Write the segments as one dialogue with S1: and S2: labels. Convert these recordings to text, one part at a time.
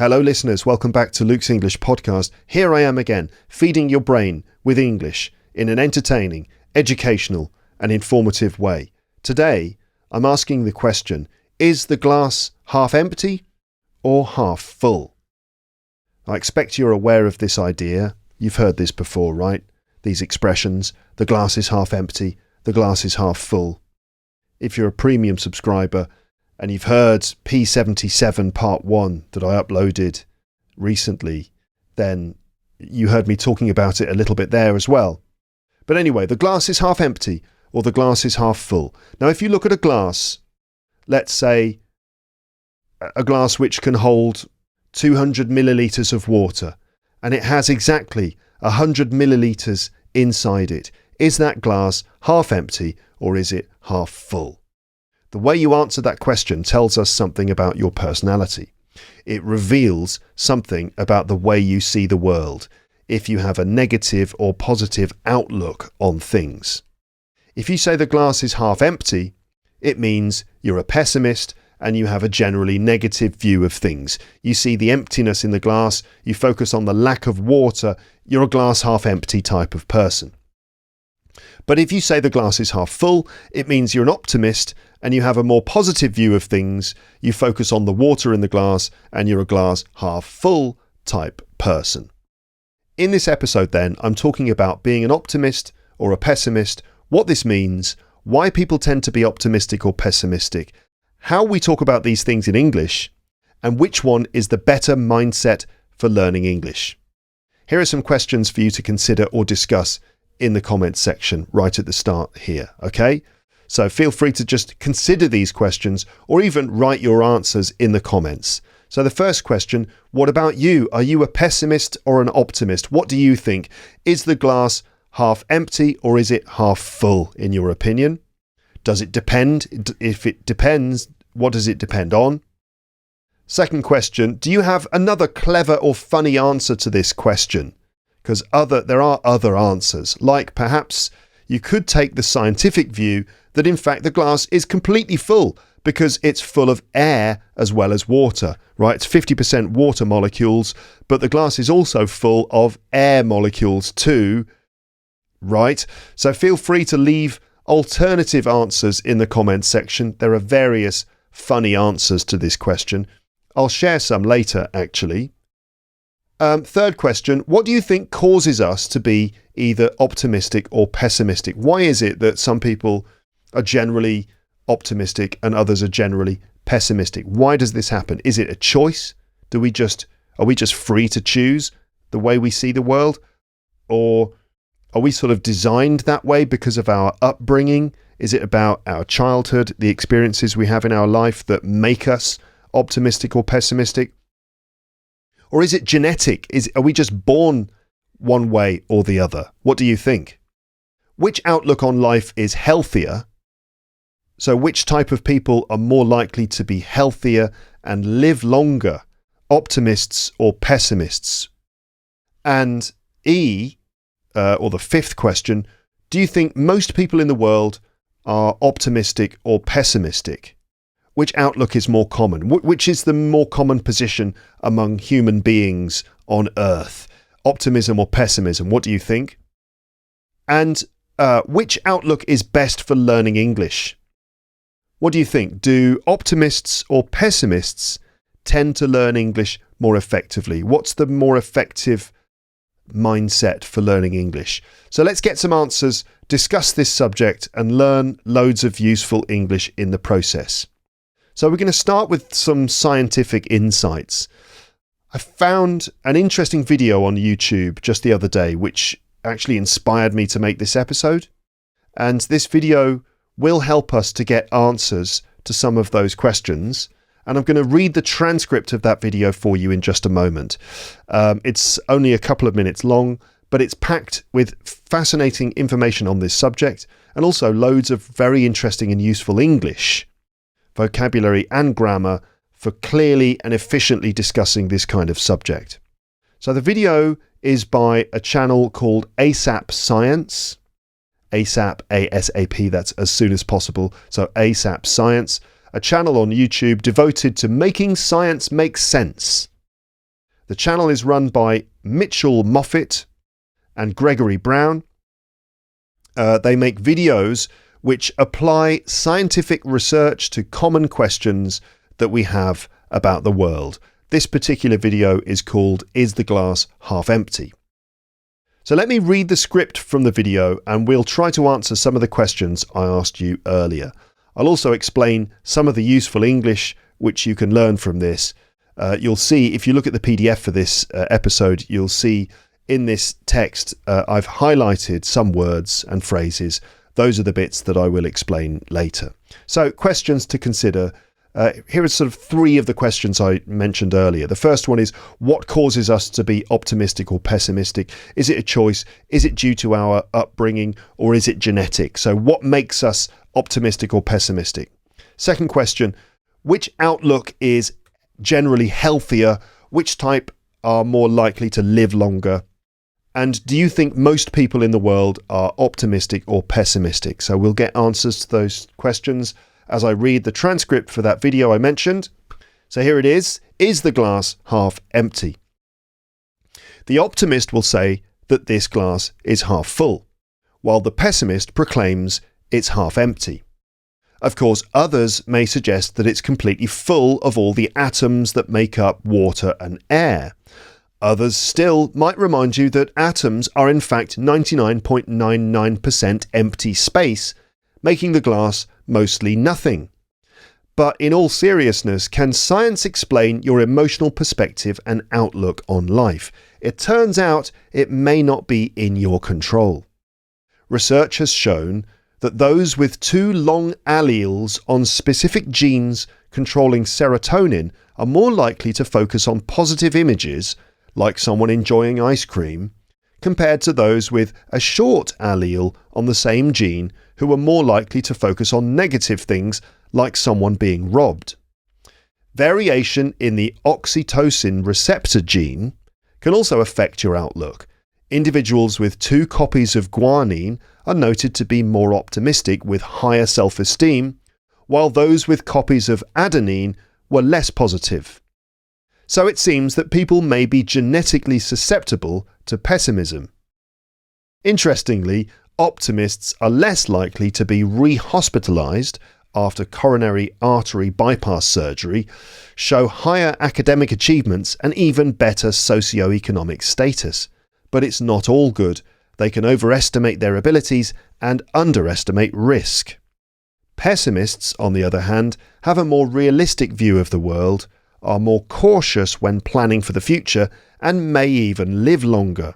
S1: Hello listeners, welcome back to Luke's English podcast. Here I am again, feeding your brain with English in an entertaining, educational and informative way. Today, I'm asking the question, is the glass half empty or half full? I expect you're aware of this idea. You've heard this before, right? These expressions, the glass is half empty, the glass is half full. If you're a premium subscriber and you've heard P77 Part 1 that I uploaded recently, then you heard me talking about it a little bit there as well. But anyway, the glass is half empty or the glass is half full. Now, if you look at a glass, let's say a glass which can hold 200 millilitres of water, and it has exactly 100 millilitres inside it. Is that glass half empty or is it half full? The way you answer that question tells us something about your personality. It reveals something about the way you see the world, if you have a negative or positive outlook on things. If you say the glass is half empty, it means you're a pessimist and you have a generally negative view of things. You see the emptiness in the glass, you focus on the lack of water, you're a glass half empty type of person. But if you say the glass is half full, it means you're an optimist and you have a more positive view of things. You focus on the water in the glass and you're a glass half full type person. In this episode then, I'm talking about being an optimist or a pessimist, what this means, why people tend to be optimistic or pessimistic, how we talk about these things in English, and which one is the better mindset for learning English. Here are some questions for you to consider or discuss in the comments section right at the start here, okay? So feel free to just consider these questions or even write your answers in the comments. So the first question, what about you? Are you a pessimist or an optimist? What do you think? Is the glass half empty or is it half full in your opinion? Does it depend? If it depends, what does it depend on? Second question, do you have another clever or funny answer to this question? Because there are other answers, like perhaps you could take the scientific view that in fact the glass is completely full because it's full of air as well as water, right? It's 50% water molecules, but the glass is also full of air molecules too, right? So feel free to leave alternative answers in the comments section. There are various funny answers to this question. I'll share some later, actually. Third question, what do you think causes us to be either optimistic or pessimistic? Why is it that some people are generally optimistic and others are generally pessimistic? Why does this happen? Is it a choice? Are we just free to choose the way we see the world? Or are we sort of designed that way because of our upbringing? Is it about our childhood, the experiences we have in our life that make us optimistic or pessimistic? Or is it genetic? Are we just born one way or the other? What do you think? Which outlook on life is healthier? So which type of people are more likely to be healthier and live longer, optimists or pessimists? And or the fifth question, do you think most people in the world are optimistic or pessimistic? Which outlook is more common? Which is the more common position among human beings on Earth? Optimism or pessimism? What do you think? And which outlook is best for learning English? What do you think? Do optimists or pessimists tend to learn English more effectively? What's the more effective mindset for learning English? So let's get some answers, discuss this subject and learn loads of useful English in the process. So we're going to start with some scientific insights. I found an interesting video on YouTube just the other day, which actually inspired me to make this episode. And this video will help us to get answers to some of those questions. And I'm going to read the transcript of that video for you in just a moment. It's only a couple of minutes long, but it's packed with fascinating information on this subject and also loads of very interesting and useful English, vocabulary and grammar for clearly and efficiently discussing this kind of subject. So the video is by a channel called ASAP Science. ASAP, A-S-A-P, that's as soon as possible. So ASAP Science, a channel on YouTube devoted to making science make sense. The channel is run by Mitchell Moffat and Gregory Brown. They make videos which apply scientific research to common questions that we have about the world. This particular video is called "Is the Glass Half Empty?" So let me read the script from the video and we'll try to answer some of the questions I asked you earlier. I'll also explain some of the useful English which you can learn from this. You'll see, if you look at the PDF for this episode, you'll see in this text I've highlighted some words and phrases. Those are the bits that I will explain later. So, questions to consider. Here are sort of three of the questions I mentioned earlier. The first one is, what causes us to be optimistic or pessimistic? Is it a choice? Is it due to our upbringing, or is it genetic? So what makes us optimistic or pessimistic? Second question, which outlook is generally healthier? Which type are more likely to live longer? And do you think most people in the world are optimistic or pessimistic? So we'll get answers to those questions as I read the transcript for that video I mentioned. So here it is. Is the glass half empty? The optimist will say that this glass is half full, while the pessimist proclaims it's half empty. Of course, others may suggest that it's completely full of all the atoms that make up water and air. Others still might remind you that atoms are in fact 99.99% empty space, making the glass mostly nothing. But in all seriousness, can science explain your emotional perspective and outlook on life? It turns out it may not be in your control. Research has shown that those with two long alleles on specific genes controlling serotonin are more likely to focus on positive images, like someone enjoying ice cream, compared to those with a short allele on the same gene who are more likely to focus on negative things, like someone being robbed. Variation in the oxytocin receptor gene can also affect your outlook. Individuals with two copies of guanine are noted to be more optimistic with higher self-esteem, while those with copies of adenine were less positive. So it seems that people may be genetically susceptible to pessimism. Interestingly, optimists are less likely to be re-hospitalized after coronary artery bypass surgery, show higher academic achievements and even better socioeconomic status. But it's not all good. They can overestimate their abilities and underestimate risk. Pessimists, on the other hand, have a more realistic view of the world, are more cautious when planning for the future, and may even live longer.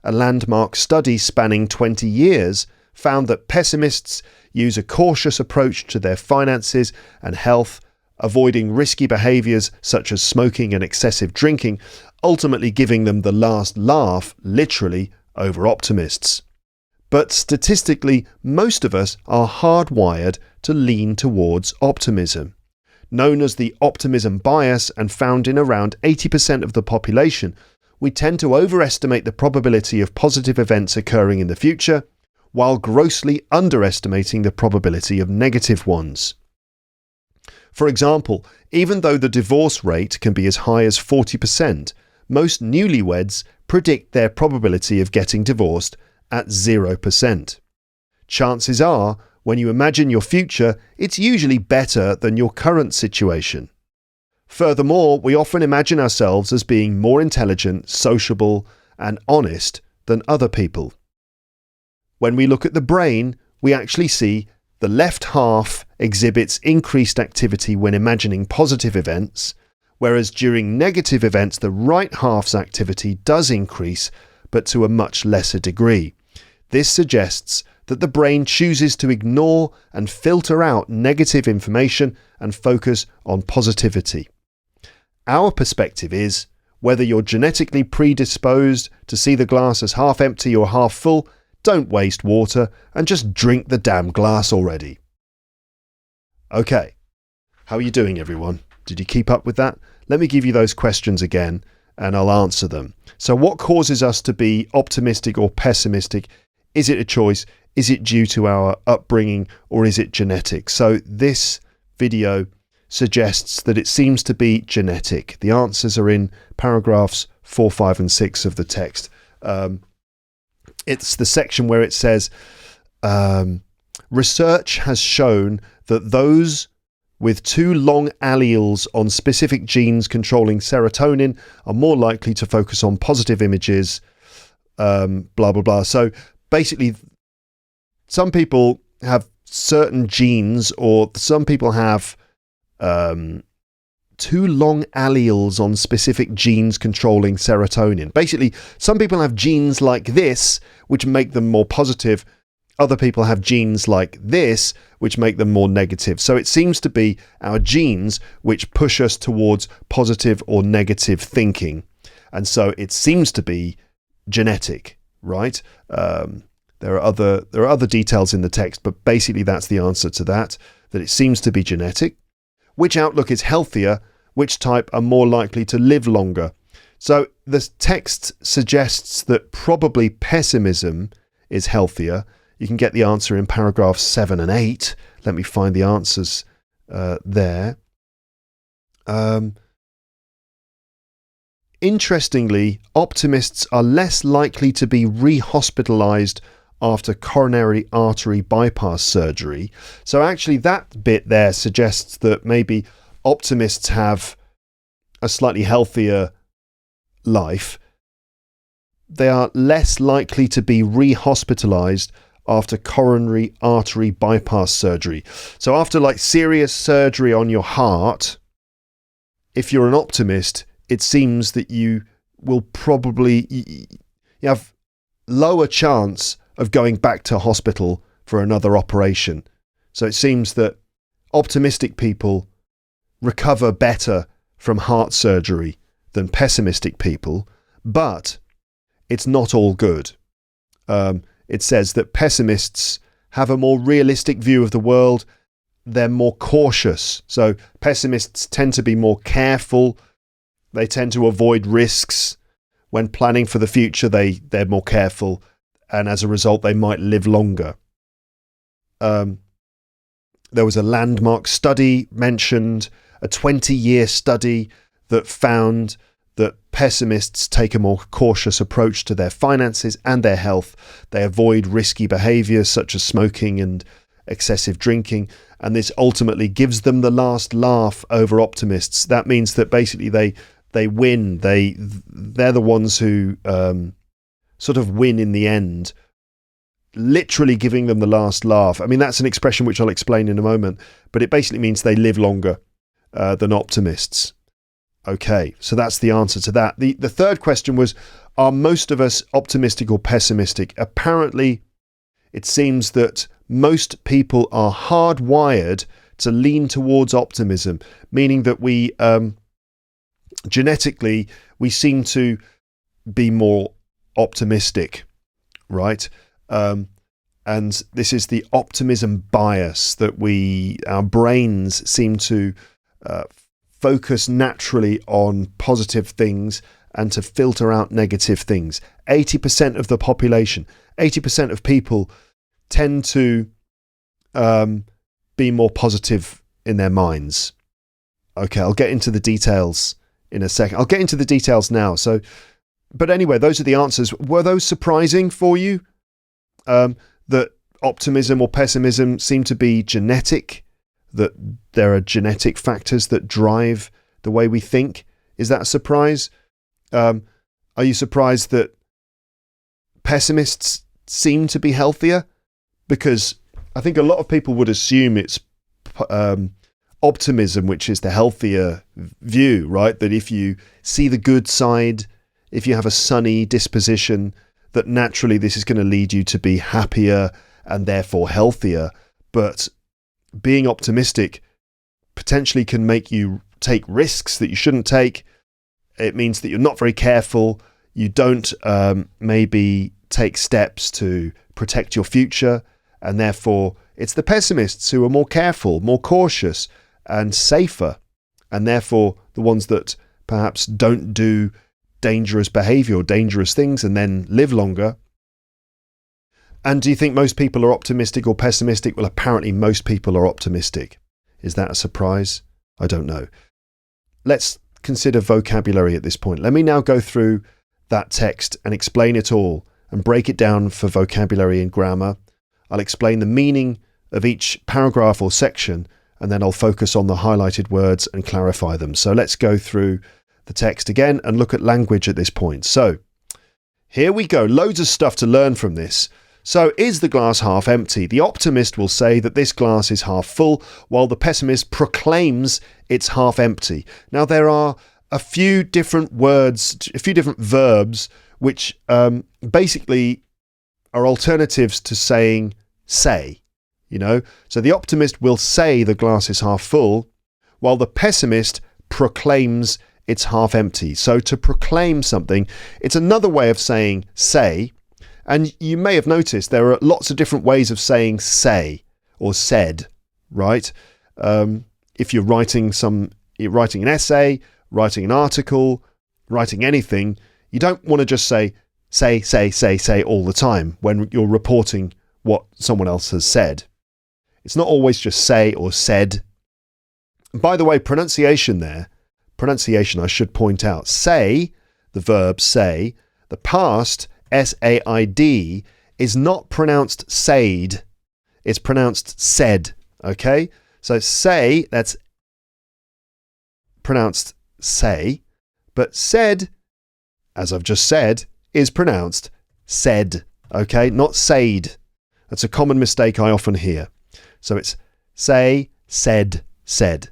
S1: A landmark study spanning 20 years found that pessimists use a cautious approach to their finances and health, avoiding risky behaviours such as smoking and excessive drinking, ultimately giving them the last laugh, literally, over optimists. But statistically, most of us are hardwired to lean towards optimism. Known as the optimism bias and found in around 80% of the population, we tend to overestimate the probability of positive events occurring in the future, while grossly underestimating the probability of negative ones. For example, even though the divorce rate can be as high as 40%, most newlyweds predict their probability of getting divorced at 0%. Chances are, when you imagine your future, it's usually better than your current situation. Furthermore, we often imagine ourselves as being more intelligent, sociable, and honest than other people. When we look at the brain, we actually see the left half exhibits increased activity when imagining positive events, whereas during negative events the right half's activity does increase, but to a much lesser degree. This suggests that the brain chooses to ignore and filter out negative information and focus on positivity. Our perspective is, whether you're genetically predisposed to see the glass as half empty or half full, don't waste water and just drink the damn glass already. Okay, how are you doing, everyone? Did you keep up with that? Let me give you those questions again and I'll answer them. So what causes us to be optimistic or pessimistic? Is it a choice? Is it due to our upbringing, or is it genetic? So this video suggests that it seems to be genetic. The answers are in paragraphs 4, 5 and 6 of the text. It's the section where it says, research has shown that those with 2 long alleles on specific genes controlling serotonin are more likely to focus on positive images, blah, blah, blah. So basically, some people have certain genes, or some people have 2 long alleles on specific genes controlling serotonin. Basically, some people have genes like this, which make them more positive. Other people have genes like this, which make them more negative. So it seems to be our genes which push us towards positive or negative thinking. And so it seems to be genetic, right? There are other details in the text, but basically that's the answer to that it seems to be genetic. Which outlook is healthier? Which type are more likely to live longer? So the text suggests that probably pessimism is healthier. You can get the answer in paragraphs 7 and 8. Let me find the answers there. Interestingly, optimists are less likely to be re-hospitalized after coronary artery bypass surgery. So actually that bit there suggests that maybe optimists have a slightly healthier life. They are less likely to be re-hospitalized after coronary artery bypass surgery. So after like serious surgery on your heart, if you're an optimist, it seems that you will probably, you have lower chance of going back to hospital for another operation. So it seems that optimistic people recover better from heart surgery than pessimistic people, but it's not all good. It says that pessimists have a more realistic view of the world. They're more cautious. So pessimists tend to be more careful. They tend to avoid risks. When planning for the future, they're more careful. And as a result, they might live longer. There was a landmark study mentioned, a 20-year study that found that pessimists take a more cautious approach to their finances and their health. They avoid risky behaviours such as smoking and excessive drinking, and this ultimately gives them the last laugh over optimists. That means that basically they win. They're the ones who sort of win in the end, literally giving them the last laugh. I mean, that's an expression which I'll explain in a moment, but it basically means they live longer than optimists. Okay, so that's the answer to that. The third question was, are most of us optimistic or pessimistic? Apparently, it seems that most people are hardwired to lean towards optimism, meaning that we genetically, we seem to be more optimistic, right? And this is the optimism bias that our brains seem to focus naturally on positive things and to filter out negative things. 80% of the population, 80% of people tend to be more positive in their minds. Okay, I'll get into the details in a second. I'll get into the details now. But anyway, those are the answers. Were those surprising for you? That optimism or pessimism seem to be genetic? That there are genetic factors that drive the way we think? Is that a surprise? Are you surprised that pessimists seem to be healthier? Because I think a lot of people would assume it's optimism, which is the healthier view, right? That if you see the good side, if you have a sunny disposition, that naturally this is going to lead you to be happier and therefore healthier. But being optimistic potentially can make you take risks that you shouldn't take. It means that you're not very careful. You don't maybe take steps to protect your future. And therefore, it's the pessimists who are more careful, more cautious and safer. And therefore, the ones that perhaps don't do dangerous behavior or dangerous things and then live longer. And do you think most people are optimistic or pessimistic? Well, apparently most people are optimistic. Is that a surprise? I don't know. Let's consider vocabulary at this point. Let me now go through that text and explain it all and break it down for vocabulary and grammar. I'll explain the meaning of each paragraph or section, and then I'll focus on the highlighted words and clarify them. So let's go through the text again and look at language at this point. So here we go. Loads of stuff to learn from this. So is the glass half empty? The optimist will say that this glass is half full, while the pessimist proclaims it's half empty. Now there are a few different words, a few different verbs, which basically are alternatives to saying say, So the optimist will say the glass is half full, while the pessimist proclaims it's half empty. So to proclaim something, it's another way of saying say. And you may have noticed there are lots of different ways of saying say or said, right? If you're writing an essay, writing an article, writing anything, you don't want to just say all the time when you're reporting what someone else has said. It's not always just say or said. By the way, pronunciation, I should point out, say, the verb say, the past, S-A-I-D, is not pronounced said, it's pronounced said, okay? So say, that's pronounced say, but said, as I've just said, is pronounced said, okay? Not said. That's a common mistake I often hear. So it's say, said, said.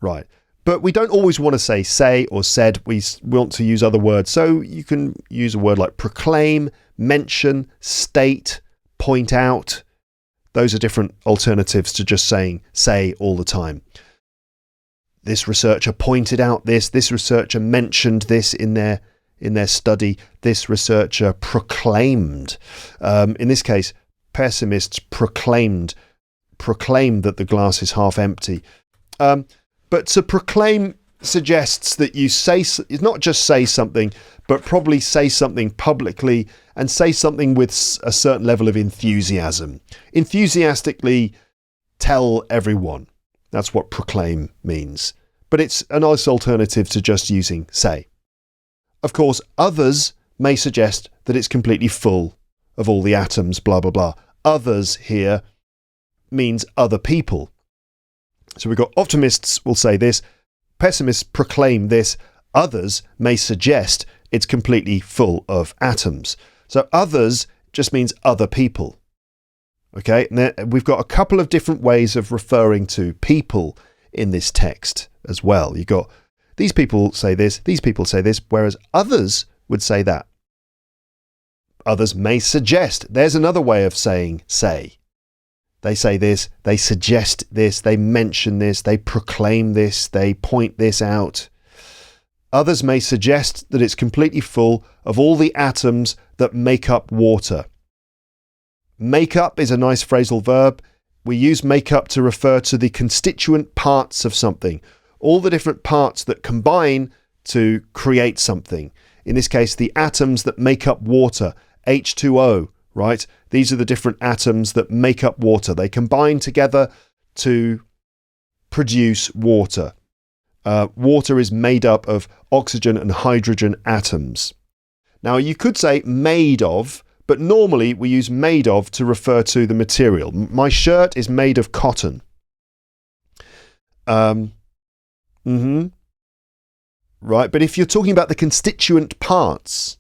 S1: Right. But we don't always want to say or said. We want to use other words. So you can use a word like proclaim, mention, state, point out. Those are different alternatives to just saying say all the time. This researcher pointed out this. This researcher mentioned this in their study. This researcher proclaimed. In this case, pessimists proclaimed that the glass is half empty. But to proclaim suggests that you say, not just say something, but probably say something publicly and say something with a certain level of enthusiasm. Enthusiastically tell everyone. That's what proclaim means. But it's a nice alternative to just using say. Of course, others may suggest that it's completely full of all the atoms, blah, blah, blah. Others here means other people. So we've got optimists will say this, pessimists proclaim this, others may suggest it's completely full of atoms. So others just means other people. Okay, now we've got a couple of different ways of referring to people in this text as well. You've got these people say this, these people say this, whereas others would say that. Others may suggest. There's another way of saying say. They say this, they suggest this, they mention this, they proclaim this, they point this out. Others may suggest that it's completely full of all the atoms that make up water. Make up is a nice phrasal verb. We use make up to refer to the constituent parts of something, all the different parts that combine to create something. In this case, the atoms that make up water, H2O, right? These are the different atoms that make up water. They combine together to produce water. Water is made up of oxygen and hydrogen atoms. Now, you could say made of, but normally we use made of to refer to the material. My shirt is made of cotton. Right, but if you're talking about the constituent parts,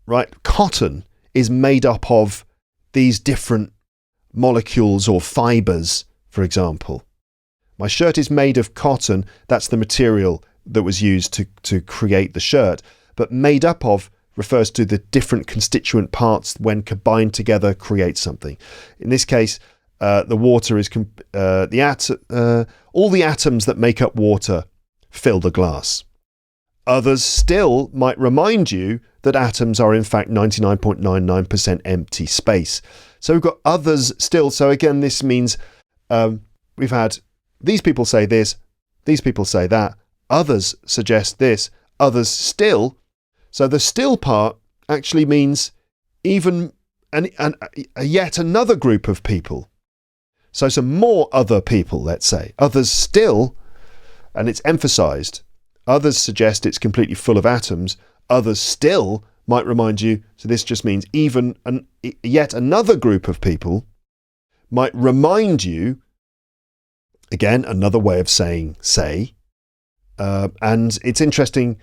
S1: right, cotton is made up of these different molecules or fibers, for example. My shirt is made of cotton. That's the material that was used to create the shirt. But made up of refers to the different constituent parts when combined together create something. In this case, the water is all the atoms that make up water fill the glass. Others still might remind you that atoms are in fact 99.99% empty space. So we've got others still. So again, this means we've had these people say this, these people say that, others suggest this, others still. So the still part actually means even yet another group of people. So some more other people, let's say. Others still and it's emphasized. Others suggest it's completely full of atoms. Others still might remind you, so this just means yet another group of people might remind you, again, another way of saying say, and it's interesting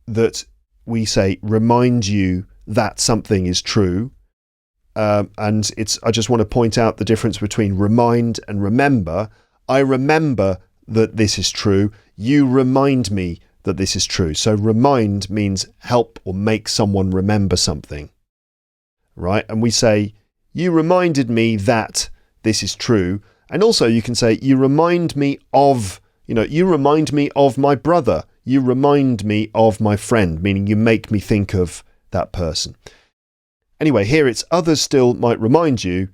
S1: that we say remind you that something is true, and I just want to point out the difference between remind and remember. I remember that this is true. You remind me that this is true. So remind means help or make someone remember something, right? And we say, you reminded me that this is true. And also you can say, you remind me of, you remind me of my brother. You remind me of my friend, meaning you make me think of that person. Anyway, here it's others still might remind you,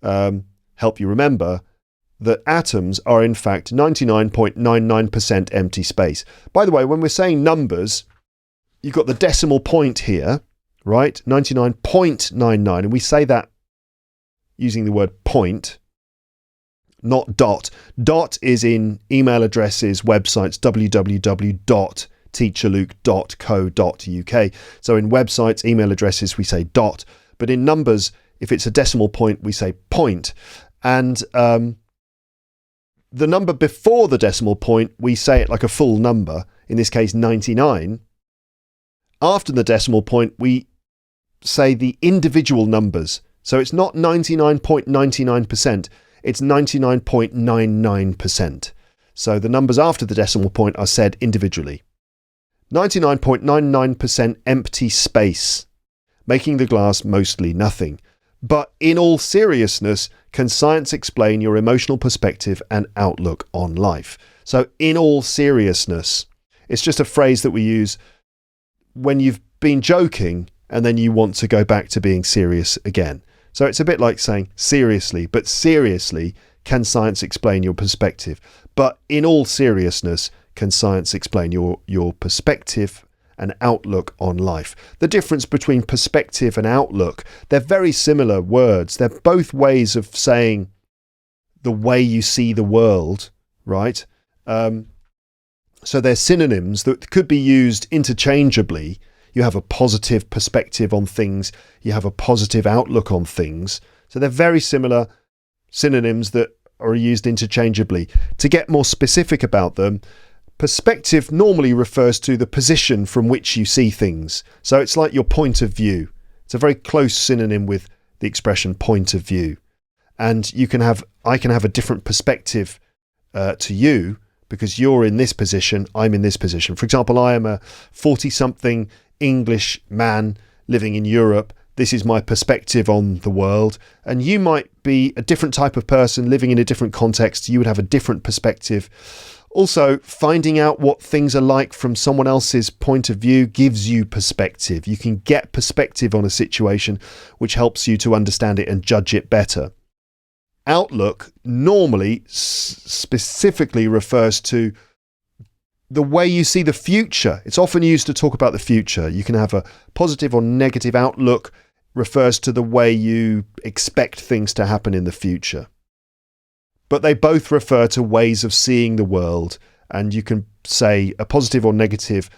S1: help you remember, that atoms are in fact 99.99% empty space. By the way, when we're saying numbers, you've got the decimal point here, right? 99.99, and we say that using the word point, not dot. Dot is in email addresses, websites, www.teacherluke.co.uk. So in websites, email addresses, we say dot, but in numbers, if it's a decimal point, we say point. And the number before the decimal point, we say it like a full number, in this case 99. After the decimal point, we say the individual numbers. So it's not 99.99%, it's 99.99%. So the numbers after the decimal point are said individually. 99.99% empty space, making the glass mostly nothing. But in all seriousness, can science explain your emotional perspective and outlook on life? So in all seriousness, it's just a phrase that we use when you've been joking and then you want to go back to being serious again. So it's a bit like saying seriously, but seriously, can science explain your perspective? But in all seriousness, can science explain your perspective and outlook on life? The difference between perspective and outlook, they're very similar words. They're both ways of saying the way you see the world, right? So they're synonyms that could be used interchangeably. You have a positive perspective on things. You have a positive outlook on things. So they're very similar synonyms that are used interchangeably. To get more specific about them, perspective normally refers to the position from which you see things. So it's like your point of view. It's a very close synonym with the expression point of view. And I can have a different perspective to you because you're in this position, I'm in this position. For example, I am a 40-something English man living in Europe. This is my perspective on the world. And you might be a different type of person living in a different context. You would have a different perspective. Also, finding out what things are like from someone else's point of view gives you perspective. You can get perspective on a situation, which helps you to understand it and judge it better. Outlook normally specifically refers to the way you see the future. It's often used to talk about the future. You can have a positive or negative outlook, refers to the way you expect things to happen in the future. But they both refer to ways of seeing the world, and you can say a positive or negative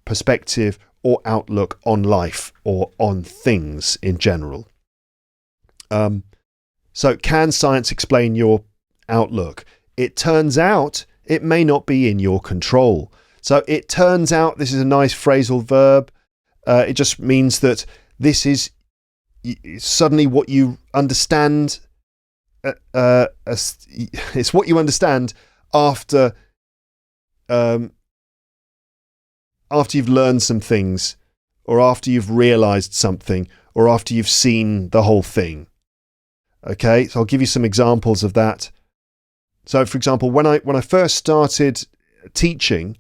S1: perspective or outlook on life or on things in general. So can science explain your outlook? It turns out it may not be in your control. So it turns out, this is a nice phrasal verb. It just means that this is suddenly what you understand. It's what you understand after you've learned some things, or after you've realized something, or after you've seen the whole thing. Okay, so I'll give you some examples of that. So, for example, when I first started teaching,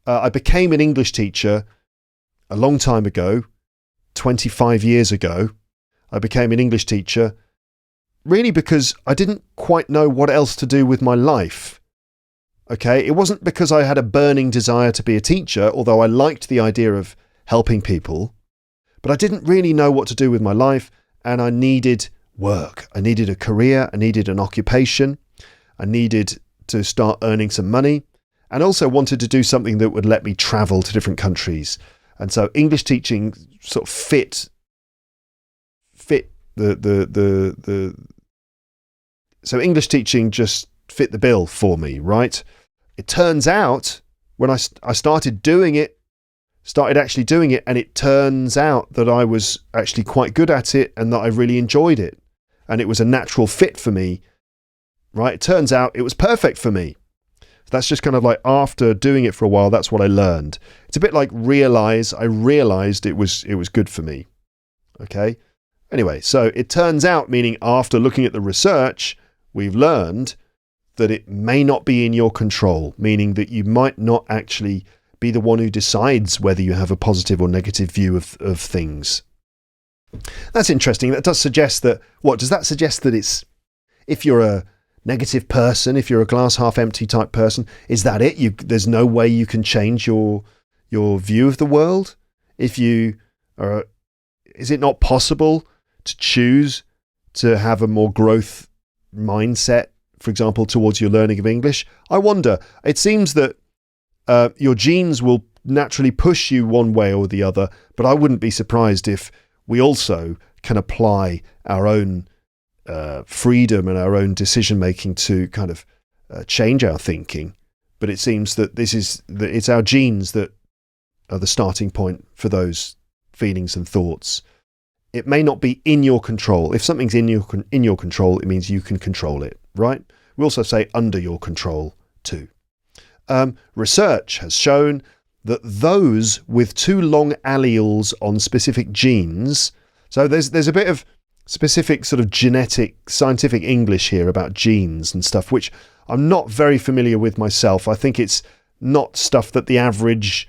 S1: I became an English teacher a long time ago, 25 years ago. I became an English teacher really because I didn't quite know what else to do with my life. Okay, it wasn't because I had a burning desire to be a teacher, although I liked the idea of helping people, but I didn't really know what to do with my life, and I needed work. I needed a career, I needed an occupation, I needed to start earning some money, and also wanted to do something that would let me travel to different countries. And so English teaching sort of fit so English teaching just fit the bill for me, right? It turns out when I started actually doing it, and it turns out that I was actually quite good at it and that I really enjoyed it. And it was a natural fit for me, right? It turns out it was perfect for me. That's just kind of like after doing it for a while, that's what I learned. It's a bit like I realized it was good for me. Okay. Anyway, so it turns out, meaning after looking at the research, we've learned that it may not be in your control, meaning that you might not actually be the one who decides whether you have a positive or negative view of things. That's interesting. That does suggest that, what does that suggest? That it's, if you're a negative person, if you're a glass half empty type person, is that it? There's no way you can change your view of the world? If you are, is it not possible to choose to have a more growth mindset, for example, towards your learning of English? I wonder. It seems that your genes will naturally push you one way or the other, but I wouldn't be surprised if we also can apply our own freedom and our own decision making to kind of change our thinking. But it seems that it's our genes that are the starting point for those feelings and thoughts. It may not be in your control. If something's in your control, it means you can control it, right? We also say under your control too. Research has shown that those with too long alleles on specific genes, so there's a bit of specific sort of genetic scientific English here about genes and stuff, which I'm not very familiar with myself. I think it's not stuff that the average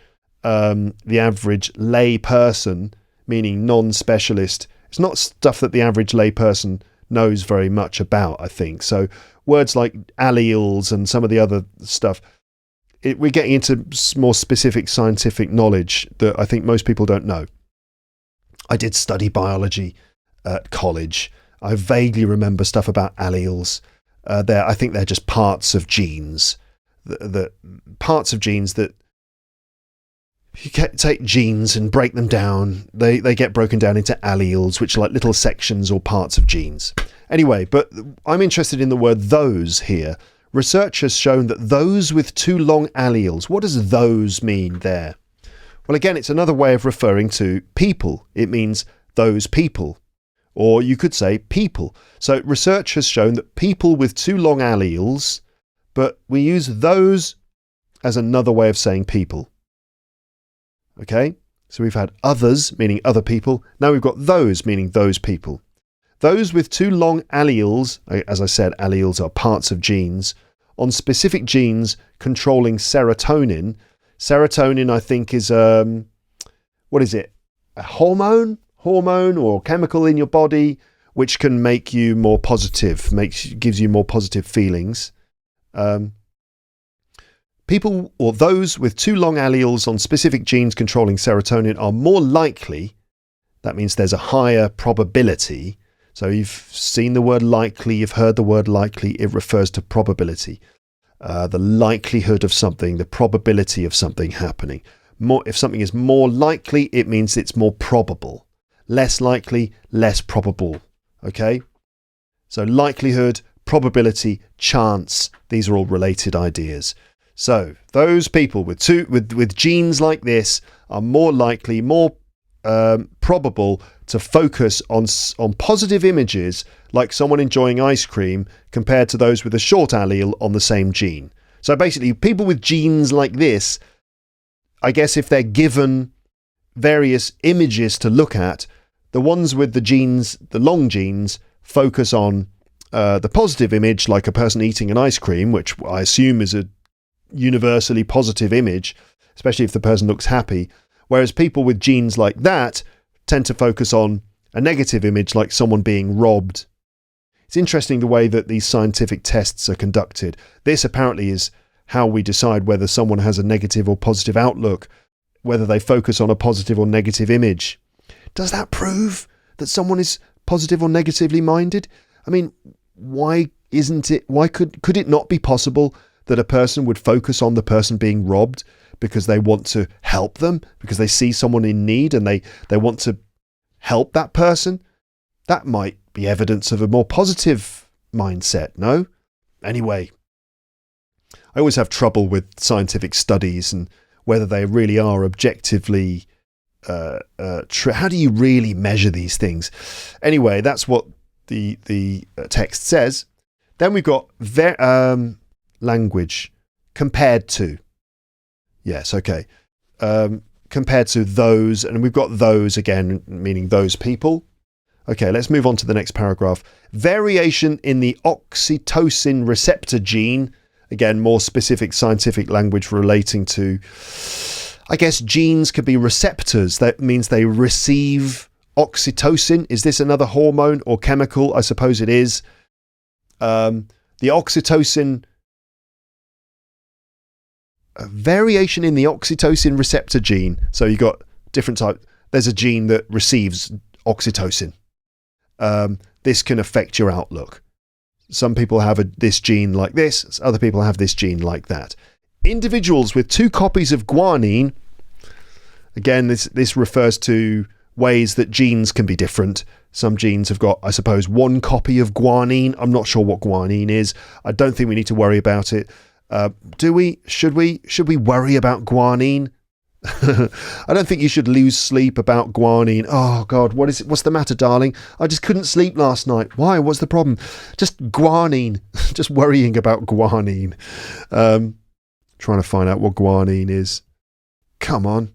S1: lay person, meaning non-specialist, it's not stuff that the average lay person knows very much about, I think. So words like alleles and some of the other stuff, we're getting into more specific scientific knowledge that I think most people don't know. I did study biology at college. I vaguely remember stuff about alleles. I think they're just parts of genes. The parts of genes that you take genes and break them down. They get broken down into alleles, which are like little sections or parts of genes. Anyway, but I'm interested in the word those here. Research has shown that those with too long alleles, what does those mean there? Well, again, it's another way of referring to people. It means those people, or you could say people. So research has shown that people with too long alleles, but we use those as another way of saying people. Okay, so we've had others, meaning other people. Now we've got those, meaning those people. Those with too long alleles, as I said, alleles are parts of genes, on specific genes controlling serotonin. Serotonin, I think, is, what is it? A hormone or chemical in your body, which can make you more positive, gives you more positive feelings. People, or those with too long alleles on specific genes controlling serotonin, are more likely, that means there's a higher probability. So you've seen the word likely, you've heard the word likely, it refers to probability. The likelihood of something, the probability of something happening. If something is more likely, it means it's more probable. Less likely, less probable. Okay? So likelihood, probability, chance, these are all related ideas. So those people with genes like this are more likely, more probable to focus on positive images, like someone enjoying ice cream, compared to those with a short allele on the same gene. So basically, people with genes like this, I guess if they're given various images to look at, the ones with the genes, the long genes, focus on the positive image, like a person eating an ice cream, which I assume is a universally positive image, especially if the person looks happy. Whereas people with genes like that tend to focus on a negative image, like someone being robbed. It's interesting the way that these scientific tests are conducted. This apparently is how we decide whether someone has a negative or positive outlook, whether they focus on a positive or negative image. Does that prove that someone is positive or negatively minded? I mean, why could it not be possible that a person would focus on the person being robbed because they want to help them, because they see someone in need and they want to help that person. That might be evidence of a more positive mindset, no? Anyway, I always have trouble with scientific studies and whether they really are objectively how do you really measure these things? Anyway, that's what the text says. Then we've got language compared to. Yes, okay. Compared to those, and we've got those again, meaning those people. Okay, let's move on to the next paragraph. Variation in the oxytocin receptor gene. Again, more specific scientific language relating to, I guess, genes could be receptors. That means they receive oxytocin. Is this another hormone or chemical? I suppose it is. The oxytocin, variation in the oxytocin receptor gene. So you've got different types. There's a gene that receives oxytocin. This can affect your outlook. Some people have this gene like this. Other people have this gene like that. Individuals with 2 copies of guanine. Again, this refers to ways that genes can be different. Some genes have got, I suppose, 1 copy of guanine. I'm not sure what guanine is. I don't think we need to worry about it. Do we? Should we worry about guanine? I don't think you should lose sleep about guanine. Oh God, what's the matter, darling? I just couldn't sleep last night. Why? What's the problem? Just guanine. Just worrying about guanine. Trying to find out what guanine is. Come on.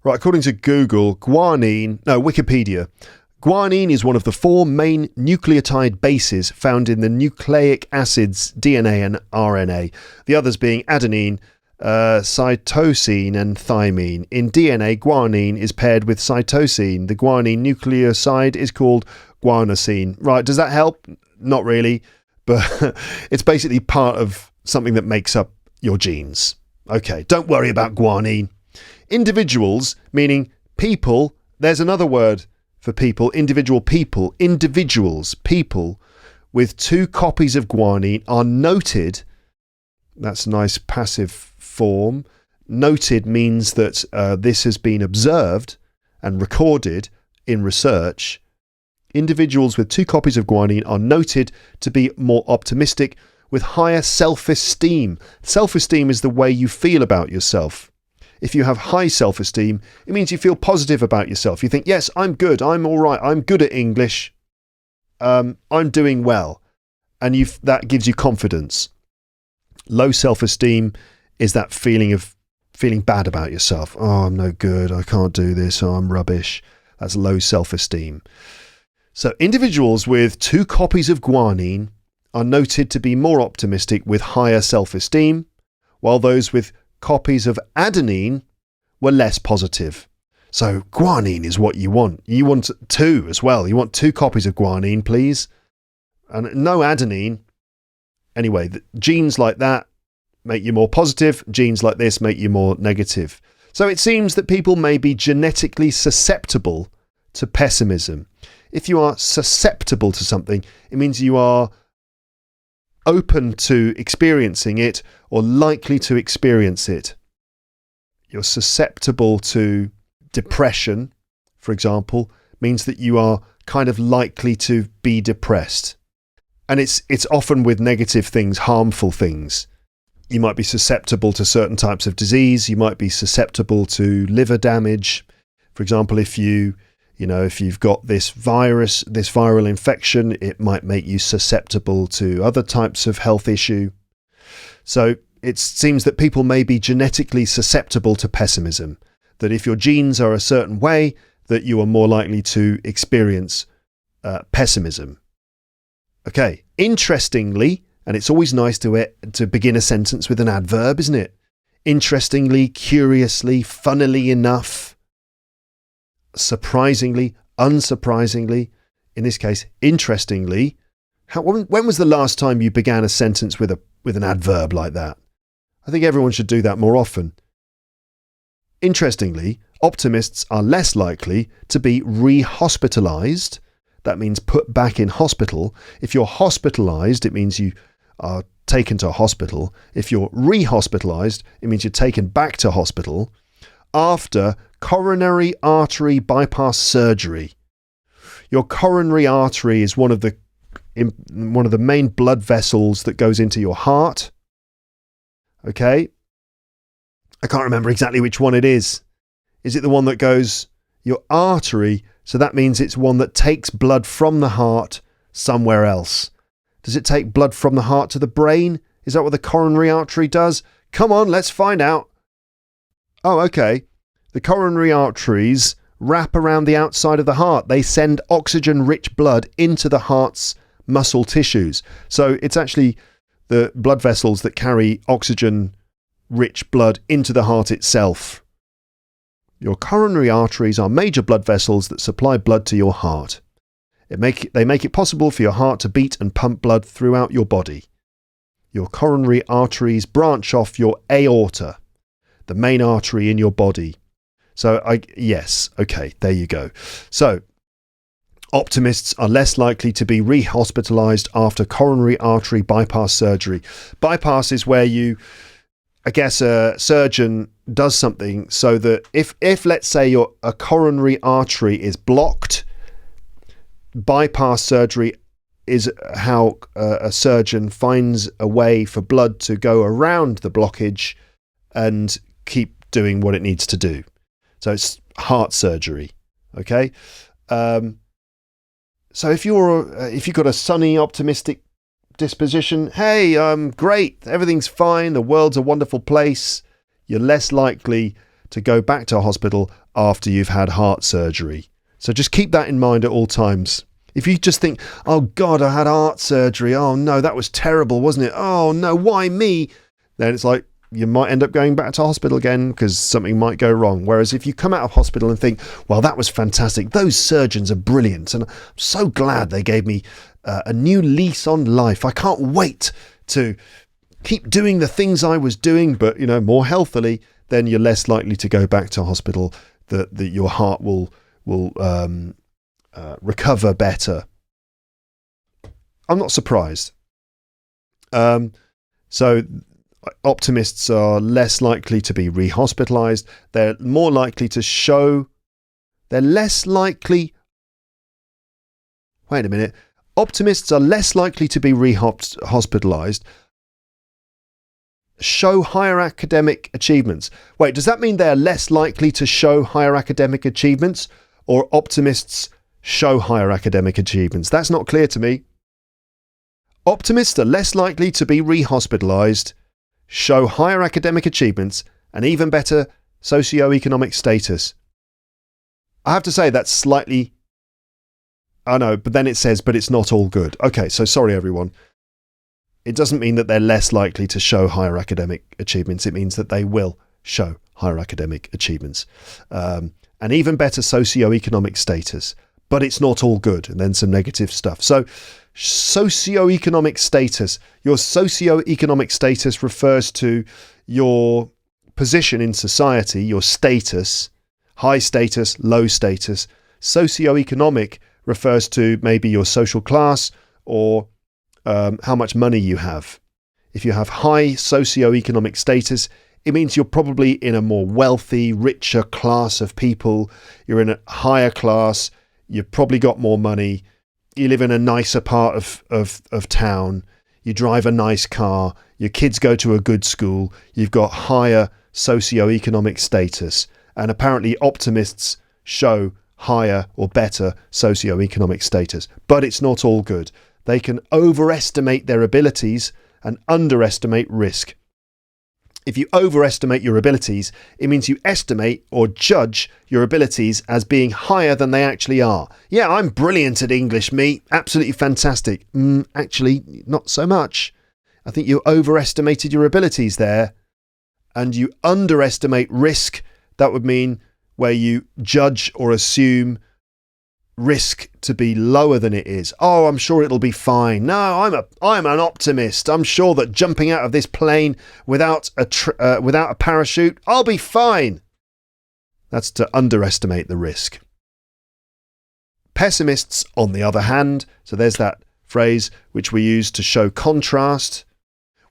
S1: Right, according to Wikipedia, guanine is one of the 4 main nucleotide bases found in the nucleic acids DNA and RNA. The others being adenine, cytosine and thymine. In DNA, guanine is paired with cytosine. The guanine nucleoside is called guanosine. Right, does that help? Not really, but it's basically part of something that makes up your genes. Okay, don't worry about guanine. Individuals, meaning people. There's another word for people. Individual people. Individuals, people with 2 copies of guanine are noted. That's a nice passive form. Noted means that this has been observed and recorded in research. Individuals with 2 copies of guanine are noted to be more optimistic with higher self-esteem. Self-esteem is the way you feel about yourself. If you have high self-esteem, it means you feel positive about yourself. You think, yes, I'm good. I'm all right. I'm good at English. I'm doing well. And that gives you confidence. Low self-esteem is that feeling of feeling bad about yourself. Oh, I'm no good. I can't do this. Oh, I'm rubbish. That's low self-esteem. So individuals with 2 copies of guanine are noted to be more optimistic with higher self-esteem, while those with copies of adenine were less positive. So guanine is what you want. You want 2 as well. You want 2 copies of guanine, please. And no adenine. Anyway, genes like that make you more positive. Genes like this make you more negative. So it seems that people may be genetically susceptible to pessimism. If you are susceptible to something, it means you are open to experiencing it or likely to experience it. You're susceptible to depression, for example, means that you are kind of likely to be depressed. And it's often with negative things, harmful things. You might be susceptible to certain types of disease. You might be susceptible to liver damage. For example, if you've got this virus, this viral infection, it might make you susceptible to other types of health issue. So it seems that people may be genetically susceptible to pessimism, that if your genes are a certain way, that you are more likely to experience pessimism. Okay, interestingly, and it's always nice to begin a sentence with an adverb, isn't it? Interestingly, curiously, funnily enough, surprisingly, unsurprisingly, in this case, interestingly. When was the last time you began a sentence with an adverb like that? I think everyone should do that more often. Interestingly, optimists are less likely to be re-hospitalized. That means put back in hospital. If you're hospitalized, it means you are taken to hospital. If you're re-hospitalized, it means you're taken back to hospital after coronary artery bypass surgery. Your coronary artery is one of the main blood vessels that goes into your heart. Okay? I can't remember exactly which one it is. Is it the one that goes your artery? So that means it's one that takes blood from the heart somewhere else. Does it take blood from the heart to the brain? Is that what the coronary artery does? Come on, let's find out. Oh, okay. The coronary arteries wrap around the outside of the heart. They send oxygen-rich blood into the heart's muscle tissues. So it's actually the blood vessels that carry oxygen-rich blood into the heart itself. Your coronary arteries are major blood vessels that supply blood to your heart. They make it possible for your heart to beat and pump blood throughout your body. Your coronary arteries branch off your aorta, the main artery in your body. So, yes, okay, there you go. So, optimists are less likely to be re-hospitalized after coronary artery bypass surgery. Bypass is where a surgeon does something so that if let's say a coronary artery is blocked, bypass surgery is how a surgeon finds a way for blood to go around the blockage and keep doing what it needs to do. So it's heart surgery, okay? So if you've got a sunny, optimistic disposition, hey, great, everything's fine, the world's a wonderful place, you're less likely to go back to hospital after you've had heart surgery. So just keep that in mind at all times. If you just think, oh God, I had heart surgery, oh no, that was terrible, wasn't it? Oh no, why me? Then it's like, you might end up going back to hospital again because something might go wrong. Whereas if you come out of hospital and think, well, that was fantastic, those surgeons are brilliant, and I'm so glad they gave me a new lease on life. I can't wait to keep doing the things I was doing, but more healthily. Then you're less likely to go back to hospital. That your heart will recover better. I'm not surprised. So optimists are less likely to be re-hospitalized. They're more likely to show. They're less likely. Wait a minute. Optimists are less likely to be re-hospitalized. Show higher academic achievements. Wait, does that mean they're less likely to show higher academic achievements, or optimists show higher academic achievements? That's not clear to me. Optimists are less likely to be re-hospitalized, show higher academic achievements, and even better socio-economic status. I have to say that's slightly... I know, but then it says, but it's not all good. Okay, so sorry everyone. It doesn't mean that they're less likely to show higher academic achievements. It means that they will show higher academic achievements. And even better socio-economic status. But it's not all good. And then some negative stuff. So socio-economic status. Your socio-economic status refers to your position in society, your status, high status, low status. Socio-economic refers to maybe your social class or how much money you have. If you have high socio-economic status, it means you're probably in a more wealthy, richer class of people. You're in a higher class. You've probably got more money. You live in a nicer part of town. You drive a nice car. Your kids go to a good school. You've got higher socio-economic status. And apparently optimists show higher or better socio-economic status. But it's not all good. They can overestimate their abilities and underestimate risk. If you overestimate your abilities, it means you estimate or judge your abilities as being higher than they actually are. Yeah, I'm brilliant at English, me. Absolutely fantastic. Actually, not so much. I think you overestimated your abilities there. And you underestimate risk. That would mean where you judge or assume risk to be lower than it is. Oh, I'm sure it'll be fine. No, I'm an optimist. I'm sure that jumping out of this plane without a parachute, I'll be fine. That's to underestimate the risk. Pessimists, on the other hand, so there's that phrase which we use to show contrast.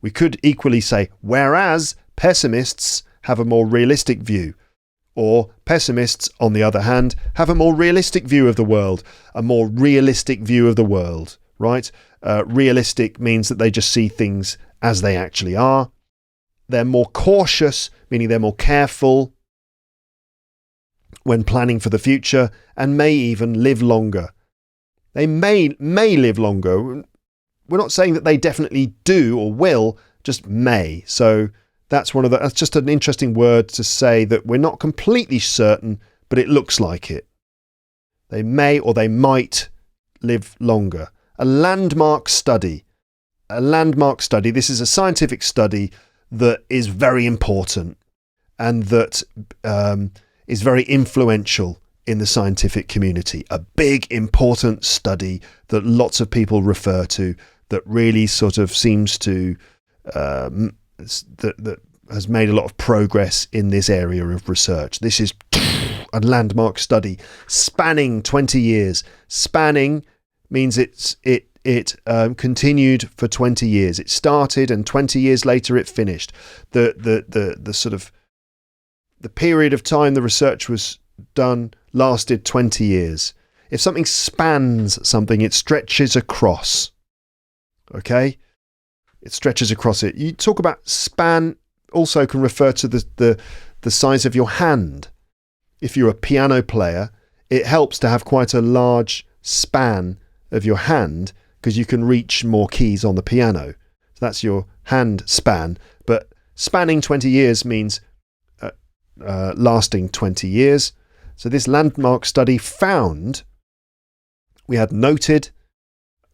S1: We could equally say, whereas pessimists have a more realistic view. Or pessimists, on the other hand, have a more realistic view of the world. A more realistic view of the world, right? Realistic means that they just see things as they actually are. They're more cautious, meaning they're more careful when planning for the future, and may even live longer. They may live longer. We're not saying that they definitely do or will, just may. So that's just an interesting word to say, that we're not completely certain, but it looks like it. They may or they might live longer. A landmark study. This is a scientific study that is very important and that is very influential in the scientific community. A big, important study that lots of people refer to, that really sort of seems to that has made a lot of progress in this area of research. This is a landmark study spanning 20 years. Spanning means it continued for 20 years. It started and 20 years later it finished. The sort of the period of time the research was done lasted 20 years. If something spans something, it stretches across. Okay? It stretches across it. You talk about span, also can refer to the size of your hand. If you're a piano player, it helps to have quite a large span of your hand because you can reach more keys on the piano. So that's your hand span. But spanning 20 years means lasting 20 years. So this landmark study found, we had noted,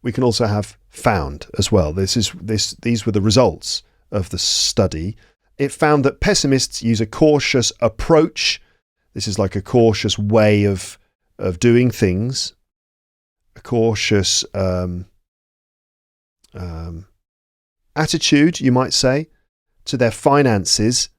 S1: we can also have found as well. These were the results of the study. It found that pessimists use a cautious approach. This is like a cautious way of doing things, a cautious attitude, you might say, to their finances,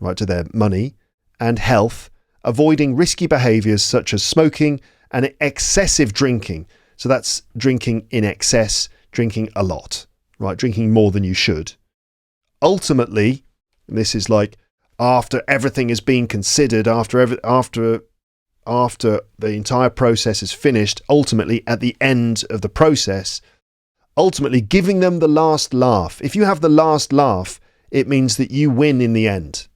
S1: right, to their money and health, avoiding risky behaviours such as smoking and excessive drinking. So that's drinking in excess, drinking a lot, right? Drinking more than you should. Ultimately, and this is like after everything has been considered, after the entire process is finished, ultimately at the end of the process, ultimately giving them the last laugh. If you have the last laugh, it means that you win in the end.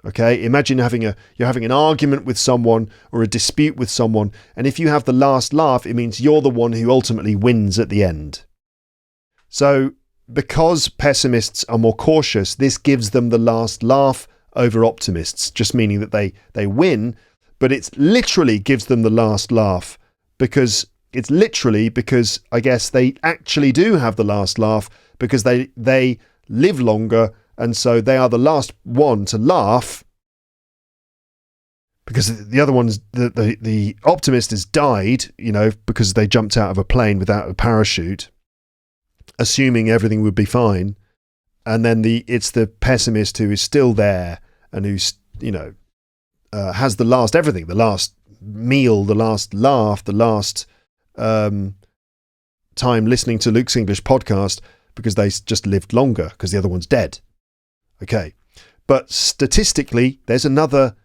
S1: Okay, imagine you're having an argument with someone or a dispute with someone, and if you have the last laugh, it means you're the one who ultimately wins at the end. So, because pessimists are more cautious, this gives them the last laugh over optimists, just meaning that they win, but it's literally gives them the last laugh because I guess they actually do have the last laugh because they live longer. And so they are the last one to laugh because the other ones, the optimist has died, because they jumped out of a plane without a parachute, assuming everything would be fine. And then it's the pessimist who is still there and who's, has the last everything, the last meal, the last laugh, the last time listening to Luke's English podcast because they just lived longer because the other one's dead. Okay, but statistically, there's another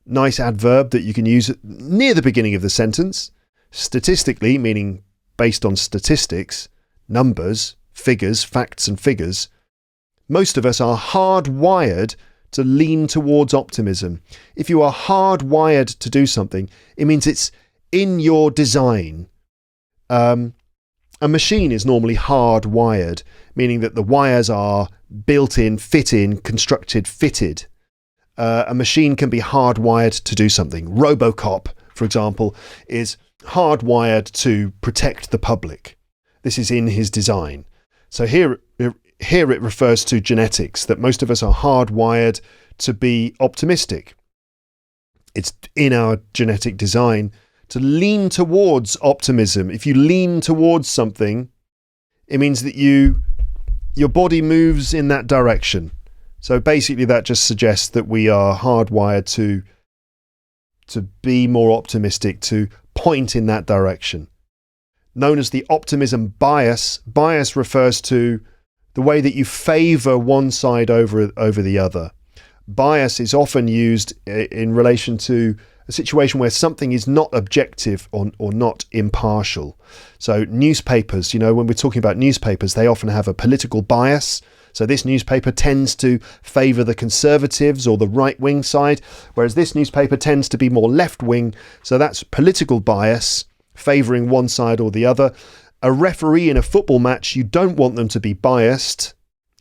S1: nice adverb that you can use near the beginning of the sentence. Statistically, meaning based on statistics, numbers, figures, facts and figures. Most of us are hardwired to lean towards optimism. If you are hardwired to do something, it means it's in your design. A machine is normally hardwired, meaning that the wires are built in, fit in, constructed, fitted. A machine can be hardwired to do something. RoboCop, for example, is hardwired to protect the public. This is in his design. So here it refers to genetics, that most of us are hardwired to be optimistic. It's in our genetic design to lean towards optimism. If you lean towards something, it means that your body moves in that direction. So basically that just suggests that we are hardwired to be more optimistic, to point in that direction. Known as the optimism bias. Bias refers to the way that you favour one side over the other. Bias is often used in relation to a situation where something is not objective or not impartial. So newspapers, when we're talking about newspapers, they often have a political bias. So this newspaper tends to favour the Conservatives or the right-wing side, whereas this newspaper tends to be more left-wing. So that's political bias, favouring one side or the other. A referee in a football match, you don't want them to be biased.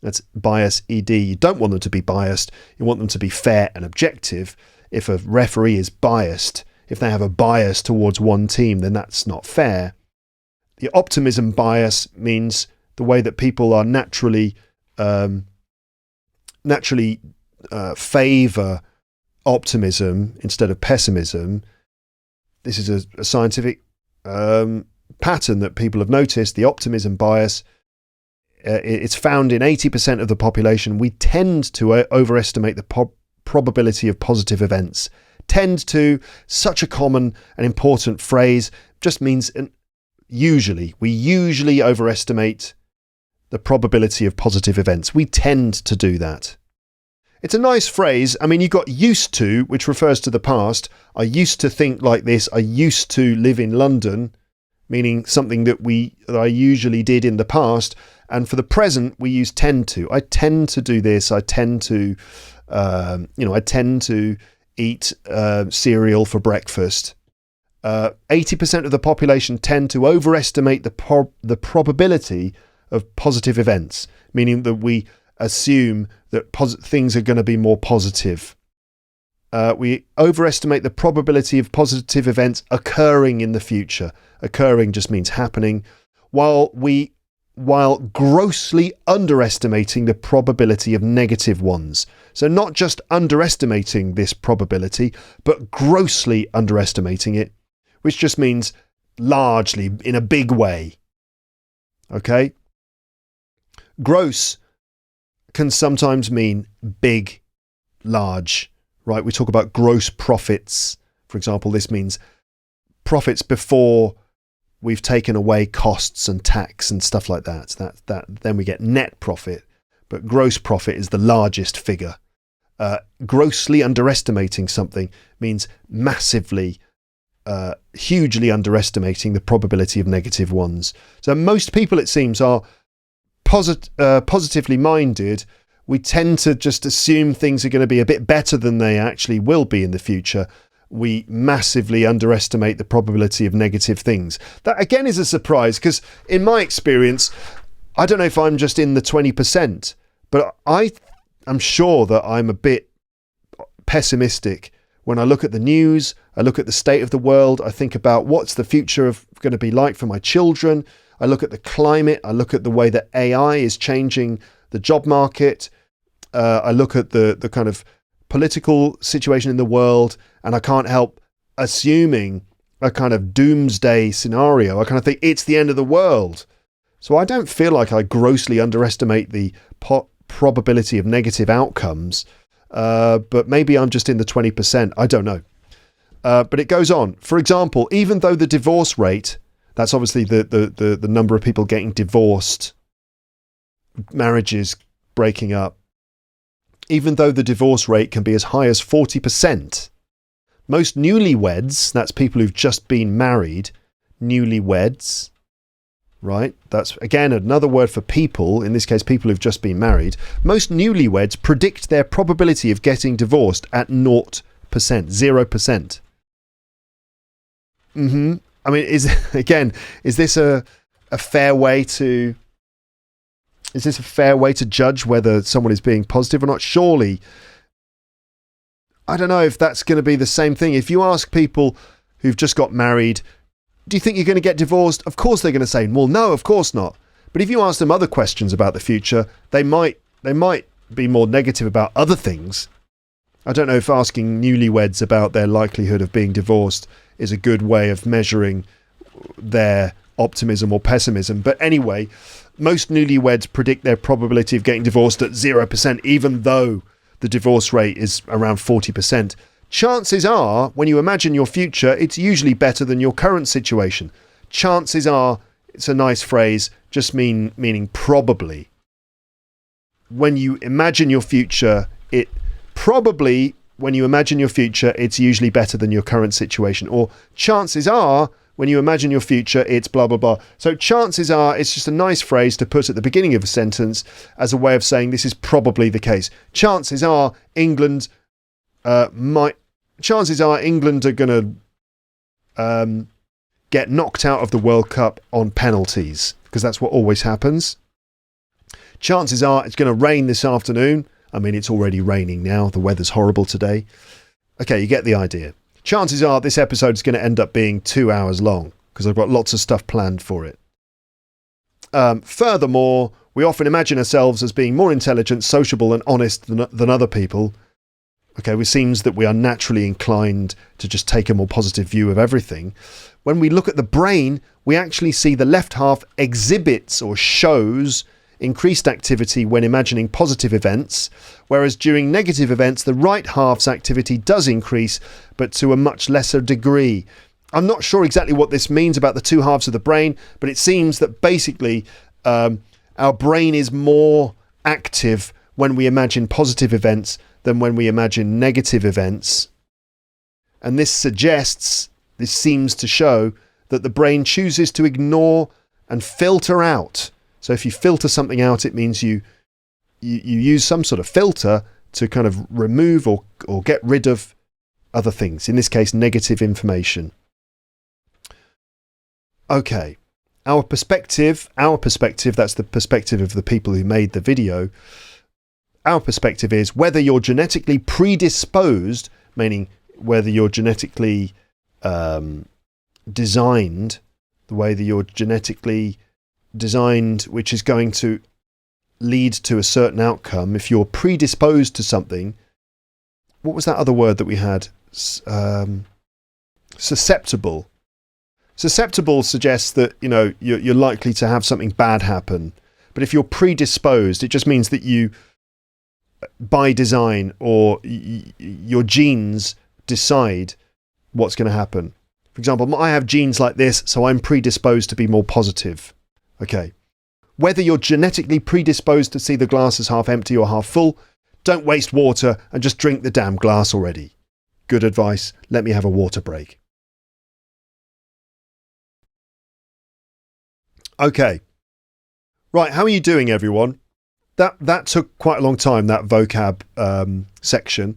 S1: That's bias, ED. You don't want them to be biased. You want them to be fair and objective. If a referee is biased, if they have a bias towards one team, then that's not fair. The optimism bias means the way that people are naturally favour optimism instead of pessimism. This is a scientific pattern that people have noticed. The optimism bias, it's found in 80% of the population. We tend to overestimate the probability of positive events. Tend to, such a common and important phrase, just means we usually overestimate the probability of positive events. We tend to do that. It's a nice phrase. I mean, you got used to, which refers to the past. I used to think like this. I used to live in London, meaning something that I usually did in the past. And for the present, we use tend to. I tend to do this. I tend to, I tend to eat cereal for breakfast. 80% of the population tend to overestimate the probability of positive events, meaning that we assume that things are going to be more positive. We overestimate the probability of positive events occurring in the future. Occurring just means happening, while grossly underestimating the probability of negative ones. So not just underestimating this probability, but grossly underestimating it, which just means largely, in a big way. Okay? Gross can sometimes mean big, large, right? We talk about gross profits. For example, this means profits before we've taken away costs and tax and stuff like that. Then we get net profit, but gross profit is the largest figure. Grossly underestimating something means massively, hugely underestimating the probability of negative ones. So most people, it seems, are positively minded. We tend to just assume things are going to be a bit better than they actually will be in the future. We massively underestimate the probability of negative things. That again is a surprise, because in my experience, I don't know if I'm just in the 20%, but I'm sure that I'm a bit pessimistic. When I look at the news, I look at the state of the world, I think about what's the future going to be like for my children. I look at the climate, I look at the way that AI is changing the job market. I look at the kind of political situation in the world, and I can't help assuming a kind of doomsday scenario. I kind of think it's the end of the world. So I don't feel like I grossly underestimate the probability of negative outcomes, but maybe I'm just in the 20%. I don't know. But it goes on. For example, even though the divorce rate, that's obviously the number of people getting divorced, marriages breaking up, even though the divorce rate can be as high as 40%, most newlyweds, that's people who've just been married, newlyweds, right? That's, again, another word for people, in this case, people who've just been married. Most newlyweds predict their probability of getting divorced at 0%, 0%. I mean, is this a fair way to... Is this a fair way to judge whether someone is being positive or not? Surely, I don't know if that's going to be the same thing. If you ask people who've just got married, do you think you're going to get divorced? Of course they're going to say, well, no, of course not. But if you ask them other questions about the future, they might be more negative about other things. I don't know if asking newlyweds about their likelihood of being divorced is a good way of measuring their optimism or pessimism. But anyway, most newlyweds predict their probability of getting divorced at 0%, even though the divorce rate is around 40%. Chances are, when you imagine your future, it's usually better than your current situation. Chances are, it's a nice phrase, just meaning probably. when you imagine your future, when you imagine your future, it's usually better than your current situation. Or chances are, when you imagine your future, it's blah, blah, blah. So chances are, it's just a nice phrase to put at the beginning of a sentence as a way of saying this is probably the case. Chances are England are going to get knocked out of the World Cup on penalties, because that's what always happens. Chances are it's going to rain this afternoon. I mean, it's already raining now. The weather's horrible today. Okay, you get the idea. Chances are this episode is going to end up being 2 hours long because I've got lots of stuff planned for it. Furthermore, we often imagine ourselves as being more intelligent, sociable and honest than other people. Okay, it seems that we are naturally inclined to just take a more positive view of everything. When we look at the brain, we actually see the left half exhibits or shows increased activity when imagining positive events, whereas during negative events, the right half's activity does increase, but to a much lesser degree. I'm not sure exactly what this means about the two halves of the brain, but it seems that basically our brain is more active when we imagine positive events than when we imagine negative events. And this seems to show that the brain chooses to ignore and filter out. So if you filter something out, it means you use some sort of filter to kind of remove or get rid of other things. In this case, negative information. Okay. Our perspective, that's the perspective of the people who made the video. Our perspective is whether you're genetically predisposed, meaning whether you're genetically designed, the way that you're genetically designed, which is going to lead to a certain outcome. If you're predisposed to something, what was that other word that we had? Susceptible. Susceptible suggests that, you're likely to have something bad happen. But if you're predisposed, it just means that you, by design, or your genes decide what's going to happen. For example, I have genes like this, so I'm predisposed to be more positive. Okay. Whether you're genetically predisposed to see the glass as half empty or half full, don't waste water and just drink the damn glass already. Good advice. Let me have a water break. Okay. Right, how are you doing, everyone? That took quite a long time, that vocab section.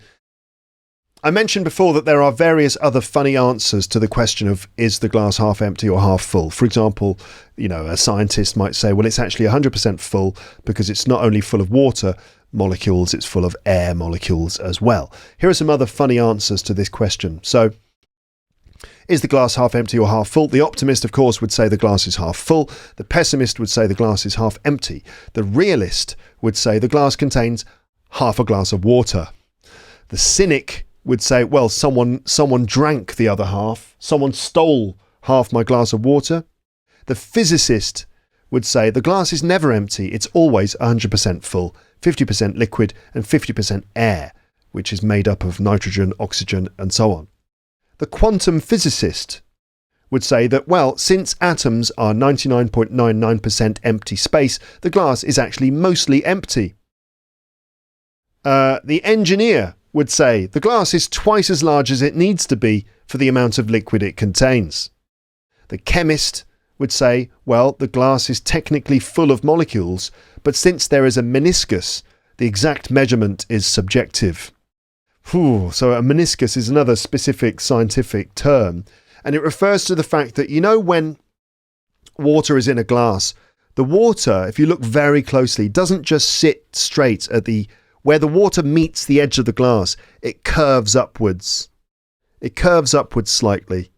S1: I mentioned before that there are various other funny answers to the question of is the glass half empty or half full. For example, a scientist might say, well, it's actually 100% full because it's not only full of water molecules, it's full of air molecules as well. Here are some other funny answers to this question. So, is the glass half empty or half full? The optimist, of course, would say the glass is half full. The pessimist would say the glass is half empty. The realist would say the glass contains half a glass of water. The cynic would say, well, someone drank the other half. Someone stole half my glass of water. The physicist would say the glass is never empty. It's always 100% full, 50% liquid and 50% air, which is made up of nitrogen, oxygen, and so on. The quantum physicist would say that, well, since atoms are 99.99% empty space, the glass is actually mostly empty. The engineer would say the glass is twice as large as it needs to be for the amount of liquid it contains. The chemist would say, well, the glass is technically full of molecules, but since there is a meniscus, the exact measurement is subjective. So a meniscus is another specific scientific term, and it refers to the fact that, when water is in a glass, the water, if you look very closely, doesn't just sit straight at where the water meets the edge of the glass, it curves upwards. It curves upwards slightly.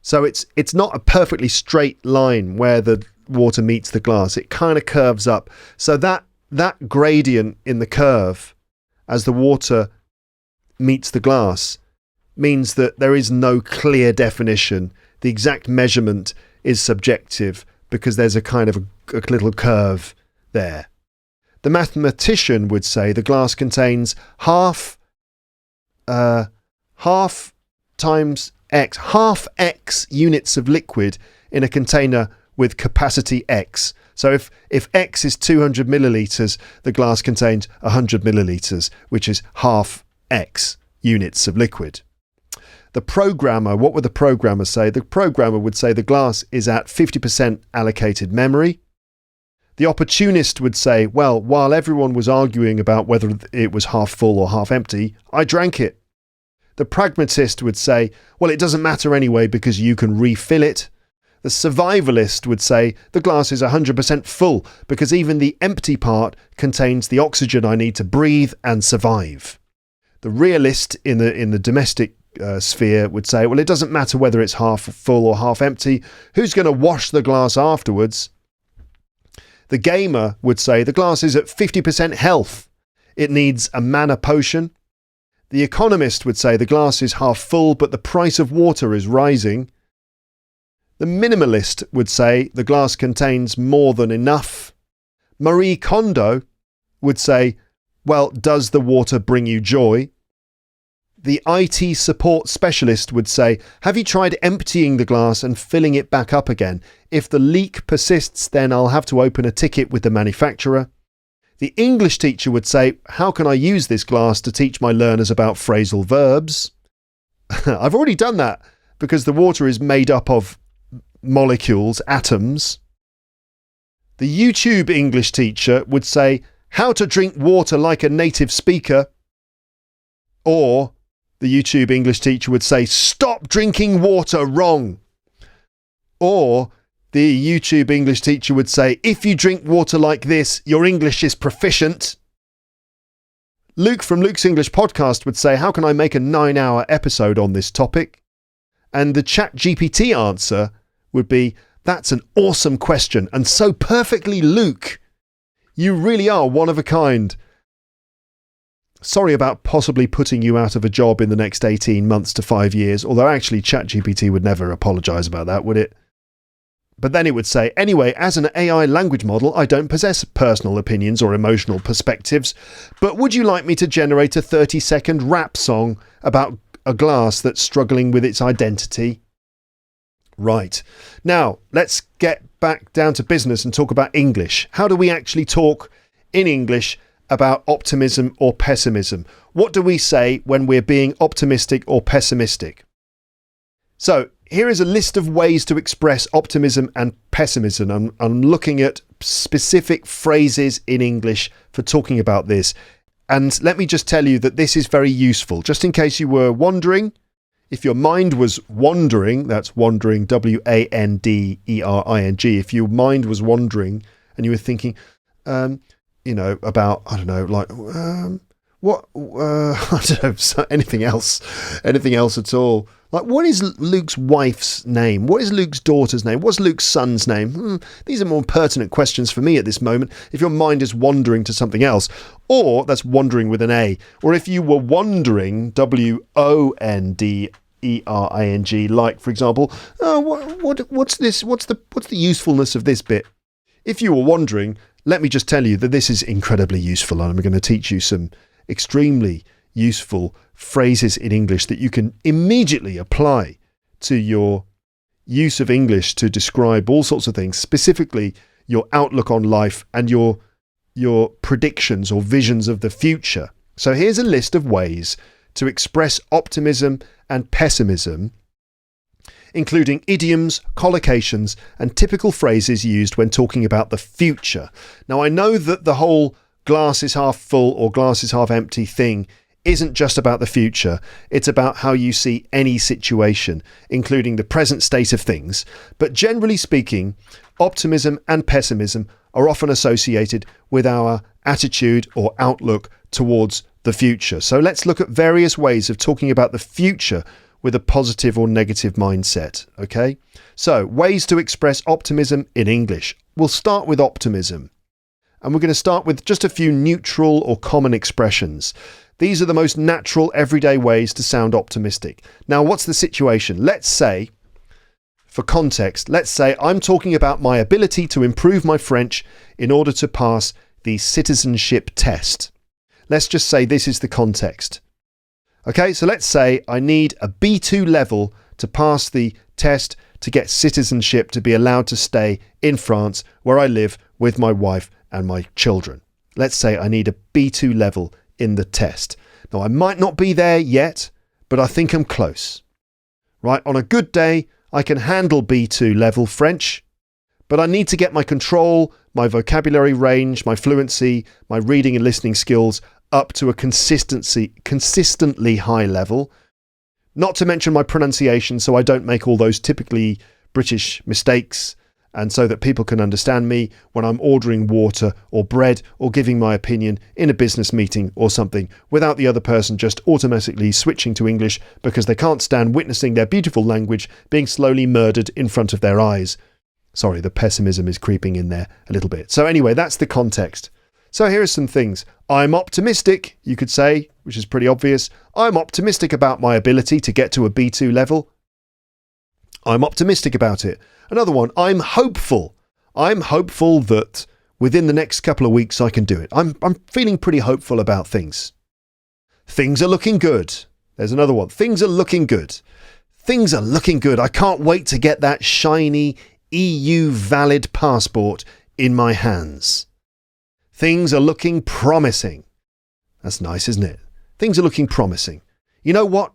S1: So it's not a perfectly straight line where the water meets the glass. It kind of curves up. So that gradient in the curve as the water meets the glass means that there is no clear definition. The exact measurement is subjective because there's a kind of a little curve there. The mathematician would say the glass contains half times x, half x units of liquid in a container with capacity X. So if X is 200 millilitres, the glass contains 100 millilitres, which is half X units of liquid. The programmer, what would the programmer say? The programmer would say the glass is at 50% allocated memory. The opportunist would say, well, while everyone was arguing about whether it was half full or half empty, I drank it. The pragmatist would say, well, it doesn't matter anyway because you can refill it. The survivalist would say the glass is 100% full because even the empty part contains the oxygen I need to breathe and survive. The realist in the domestic sphere would say, well, it doesn't matter whether it's half full or half empty. Who's going to wash the glass afterwards? The gamer would say the glass is at 50% health. It needs a mana potion. The economist would say the glass is half full, but the price of water is rising. The minimalist would say the glass contains more than enough. Marie Kondo would say, well, does the water bring you joy? The IT support specialist would say, have you tried emptying the glass and filling it back up again? If the leak persists, then I'll have to open a ticket with the manufacturer. The English teacher would say, how can I use this glass to teach my learners about phrasal verbs? I've already done that because the water is made up of molecules, atoms. The YouTube English teacher would say, how to drink water like a native speaker. Or the YouTube English teacher would say, stop drinking water wrong. Or the YouTube English teacher would say, if you drink water like this, your English is proficient. Luke from Luke's English podcast would say, how can I make a 9-hour episode on this topic? And the ChatGPT answer would be, that's an awesome question. And so perfectly, Luke. You really are one of a kind. Sorry about possibly putting you out of a job in the next 18 months to 5 years, although actually ChatGPT would never apologise about that, would it? But then it would say, anyway, as an AI language model, I don't possess personal opinions or emotional perspectives, but would you like me to generate a 30-second rap song about a glass that's struggling with its identity? Right. Now, let's get back down to business and talk about English. How do we actually talk in English about optimism or pessimism? What do we say when we're being optimistic or pessimistic? So here is a list of ways to express optimism and pessimism. I'm looking at specific phrases in English for talking about this. And let me just tell you that this is very useful. Just in case you were wondering, if your mind was wandering, that's wandering, wandering. If your mind was wandering and you were thinking, about, I don't know, like, I don't know, anything else at all. Like, what is Luke's wife's name? What is Luke's daughter's name? What's Luke's son's name? These are more pertinent questions for me at this moment. If your mind is wandering to something else, or that's wandering with an A, or if you were wondering, wondering, like, for example, what's this? What's the usefulness of this bit? If you were wondering, let me just tell you that this is incredibly useful, and I'm going to teach you some extremely useful phrases in English that you can immediately apply to your use of English to describe all sorts of things, specifically your outlook on life and your predictions or visions of the future. So here's a list of ways to express optimism and pessimism, including idioms, collocations, and typical phrases used when talking about the future. Now, I know that the whole glass is half full or glass is half empty thing isn't just about the future. It's about how you see any situation, including the present state of things. But generally speaking, optimism and pessimism are often associated with our attitude or outlook towards the future. So let's look at various ways of talking about the future with a positive or negative mindset, okay? So, ways to express optimism in English. We'll start with optimism. And we're going to start with just a few neutral or common expressions. These are the most natural, everyday ways to sound optimistic. Now, what's the situation? Let's say, for context, let's say I'm talking about my ability to improve my French in order to pass the citizenship test. Let's just say this is the context. Okay, so let's say I need a B2 level to pass the test to get citizenship to be allowed to stay in France, where I live with my wife and my children. Let's say I need a B2 level in the test. Now, I might not be there yet, but I think I'm close. Right, on a good day, I can handle B2 level French, but I need to get my control, my vocabulary range, my fluency, my reading and listening skills up to a consistently high level. Not to mention my pronunciation, so I don't make all those typically British mistakes, and so that people can understand me when I'm ordering water or bread or giving my opinion in a business meeting or something, without the other person just automatically switching to English because they can't stand witnessing their beautiful language being slowly murdered in front of their eyes. Sorry, the pessimism is creeping in there a little bit. So anyway, that's the context. So here are some things. I'm optimistic, you could say, which is pretty obvious. I'm optimistic about my ability to get to a B2 level. I'm optimistic about it. Another one, I'm hopeful. I'm hopeful that within the next couple of weeks I can do it. I'm feeling pretty hopeful about things. Things are looking good. There's another one. Things are looking good. Things are looking good. I can't wait to get that shiny EU valid passport in my hands. Things are looking promising. That's nice, isn't it? Things are looking promising. You know what?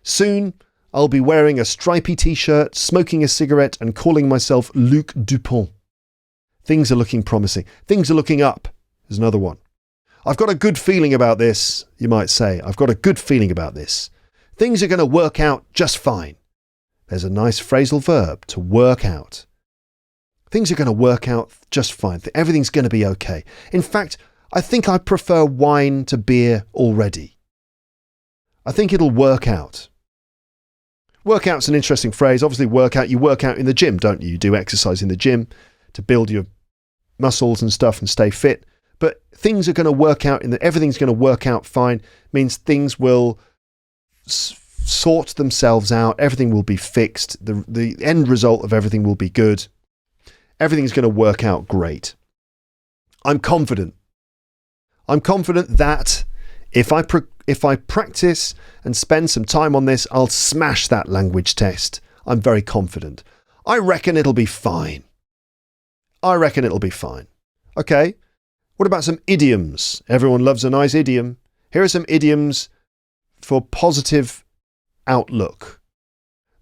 S1: Soon I'll be wearing a stripy t-shirt, smoking a cigarette and calling myself Luc Dupont. Things are looking promising. Things are looking up. There's another one. I've got a good feeling about this, you might say. I've got a good feeling about this. Things are going to work out just fine. There's a nice phrasal verb, to work out. Things are going to work out just fine. Everything's going to be okay. In fact, I think I prefer wine to beer already. I think it'll work out. Workout's an interesting phrase. Obviously, you work out in the gym, don't you? You do exercise in the gym to build your muscles and stuff and stay fit. But things are going to work out, everything's going to work out fine, means things will sort themselves out. Everything will be fixed. The end result of everything will be good. Everything's going to work out great. I'm confident. I'm confident that if I practice and spend some time on this, I'll smash that language test. I'm very confident. I reckon it'll be fine. I reckon it'll be fine. Okay. What about some idioms? Everyone loves a nice idiom. Here are some idioms for positive outlook.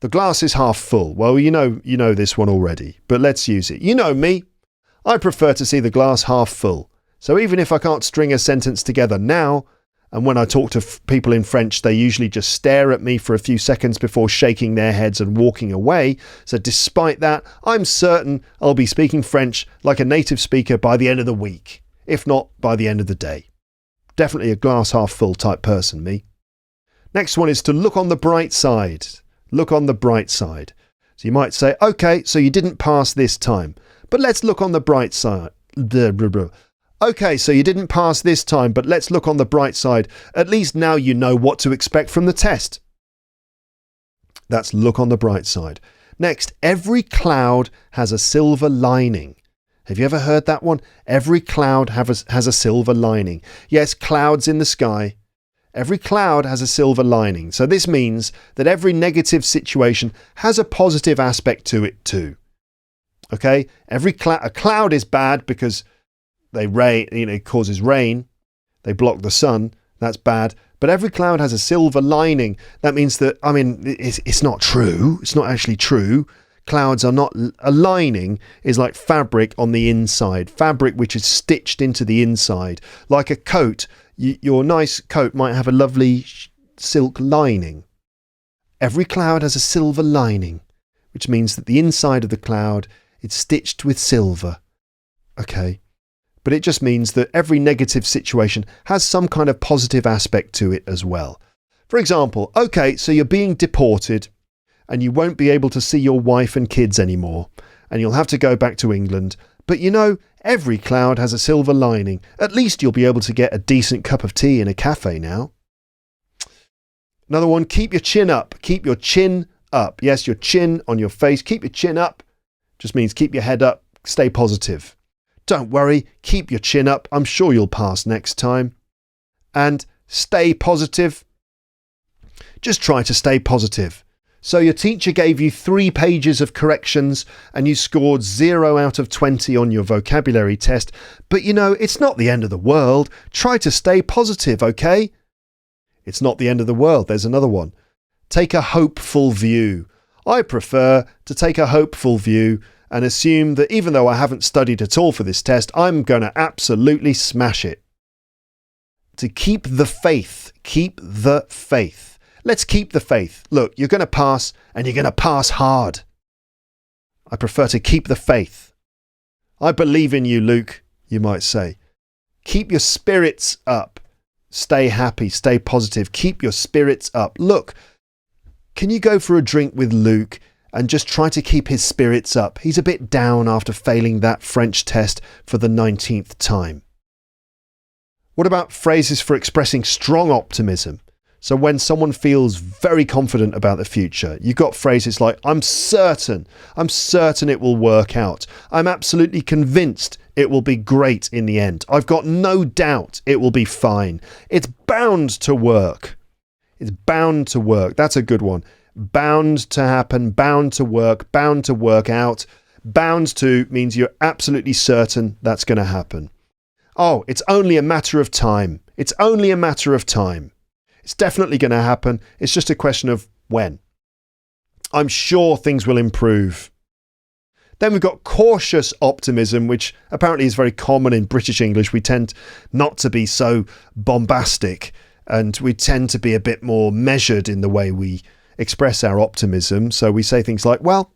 S1: The glass is half full. Well, you know this one already, but let's use it. You know me. I prefer to see the glass half full. So even if I can't string a sentence together now, and when I talk to people in French, they usually just stare at me for a few seconds before shaking their heads and walking away. So despite that, I'm certain I'll be speaking French like a native speaker by the end of the week, if not by the end of the day. Definitely a glass half full type person, me. Next one is to look on the bright side. Look on the bright side. So you might say, okay, so you didn't pass this time, but let's look on the bright side. Okay, so you didn't pass this time, but let's look on the bright side. At least now you know what to expect from the test. That's look on the bright side. Next, every cloud has a silver lining. Have you ever heard that one? Every cloud has a silver lining. Yes, clouds in the sky. Every cloud has a silver lining. So this means that every negative situation has a positive aspect to it too. Okay? A cloud is bad because it causes rain. They block the sun. That's bad. But every cloud has a silver lining. That means that, it's not true. It's not actually true. Clouds are not, a lining is like fabric on the inside. Fabric which is stitched into the inside. Like a coat. Your nice coat might have a lovely silk lining. Every cloud has a silver lining, which means that the inside of the cloud is stitched with silver. Okay. But it just means that every negative situation has some kind of positive aspect to it as well. For example, okay, so you're being deported and you won't be able to see your wife and kids anymore, and you'll have to go back to England. But every cloud has a silver lining. At least you'll be able to get a decent cup of tea in a cafe now. Another one, keep your chin up. Keep your chin up. Yes, your chin on your face. Keep your chin up. Just means keep your head up. Stay positive. Don't worry. Keep your chin up. I'm sure you'll pass next time. And stay positive. Just try to stay positive. So your teacher gave you 3 pages of corrections and you scored 0 out of 20 on your vocabulary test. But it's not the end of the world. Try to stay positive, okay? It's not the end of the world. There's another one. Take a hopeful view. I prefer to take a hopeful view and assume that even though I haven't studied at all for this test, I'm going to absolutely smash it. To keep the faith. Keep the faith. Let's keep the faith. Look, you're going to pass and you're going to pass hard. I prefer to keep the faith. I believe in you, Luke, you might say. Keep your spirits up. Stay happy, stay positive. Keep your spirits up. Look, can you go for a drink with Luke and just try to keep his spirits up? He's a bit down after failing that French test for the 19th time. What about phrases for expressing strong optimism? So when someone feels very confident about the future, you've got phrases like, I'm certain it will work out. I'm absolutely convinced it will be great in the end. I've got no doubt it will be fine. It's bound to work. It's bound to work. That's a good one. Bound to happen, bound to work out. Bound to means you're absolutely certain that's going to happen. Oh, it's only a matter of time. It's only a matter of time. It's definitely going to happen. It's just a question of when. I'm sure things will improve. Then we've got cautious optimism, which apparently is very common in British English. We tend not to be so bombastic and we tend to be a bit more measured in the way we express our optimism. So we say things like, well,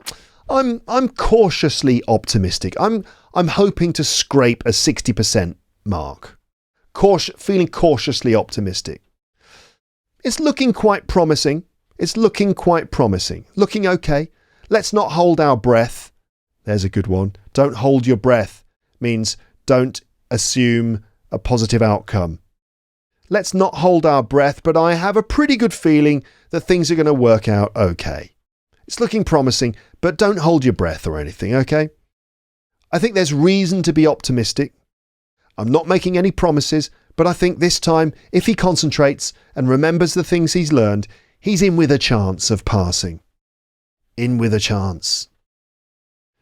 S1: I'm cautiously optimistic. I'm hoping to scrape a 60% mark. Feeling cautiously optimistic. It's looking quite promising. It's looking quite promising. Looking okay. Let's not hold our breath. There's a good one. Don't hold your breath means don't assume a positive outcome. Let's not hold our breath, but I have a pretty good feeling that things are going to work out okay. It's looking promising, but don't hold your breath or anything, okay? I think there's reason to be optimistic. I'm not making any promises, but I think this time, if he concentrates and remembers the things he's learned, he's in with a chance of passing. In with a chance.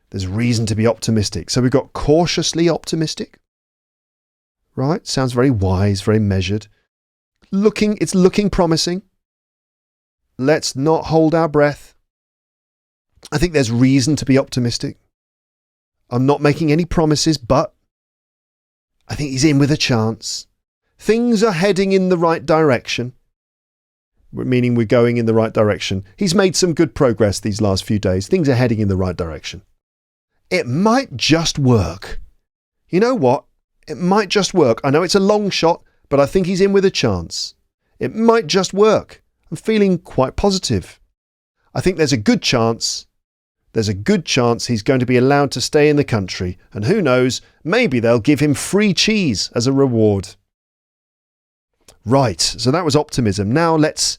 S1: There's reason to be optimistic. So we've got cautiously optimistic. Right? Sounds very wise, very measured. It's looking promising. Let's not hold our breath. I think there's reason to be optimistic. I'm not making any promises, but I think he's in with a chance. Things are heading in the right direction. Meaning we're going in the right direction. He's made some good progress these last few days. Things are heading in the right direction. It might just work. You know what? It might just work. I know it's a long shot, but I think he's in with a chance. It might just work. I'm feeling quite positive. I think there's a good chance. There's a good chance he's going to be allowed to stay in the country. And who knows, maybe they'll give him free cheese as a reward. Right, so that was optimism. Now let's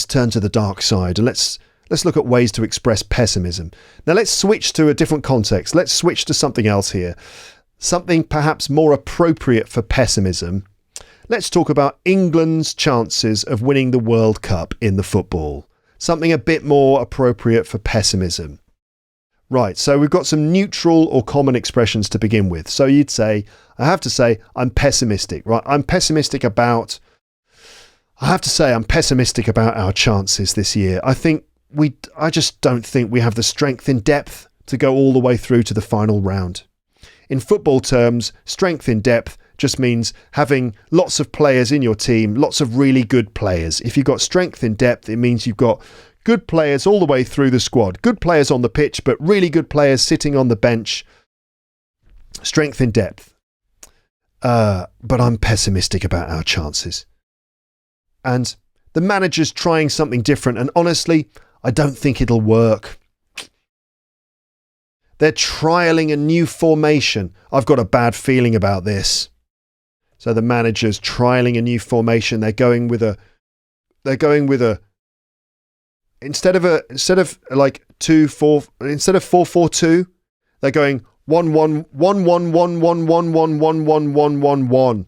S1: turn to the dark side and let's look at ways to express pessimism. Now let's switch to a different context. Let's switch to something else here. Something perhaps more appropriate for pessimism. Let's talk about England's chances of winning the World Cup in the football. Something a bit more appropriate for pessimism. Right, so we've got some neutral or common expressions to begin with. So you'd say, I have to say, I'm pessimistic, right? I'm pessimistic about our chances this year. I just don't think we have the strength in depth to go all the way through to the final round. In football terms, strength in depth just means having lots of players in your team, lots of really good players. If you've got strength in depth, it means you've got good players all the way through the squad. Good players on the pitch, but really good players sitting on the bench. Strength in depth. But I'm pessimistic about our chances. And the manager's trying something different, and honestly, I don't think it'll work. They're trialling a new formation. I've got a bad feeling about this. So the manager's trialling a new formation. They're going with a instead of 4-4-2, they're going 1-1-1-1-1-1-1-1-1-1-1-1.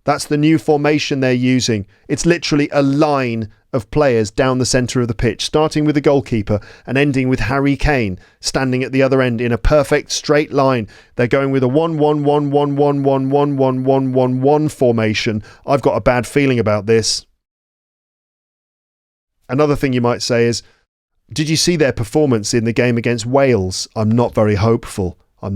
S1: That's the new formation they're using. It's literally a line of players down the centre of the pitch, starting with the goalkeeper and ending with Harry Kane standing at the other end in a perfect straight line. They're going with a 1-1-1-1-1-1-1-1-1-1-1 formation. I've got a bad feeling about this. Another thing you might say is, did you see their performance in the game against Wales? I'm not very hopeful. I've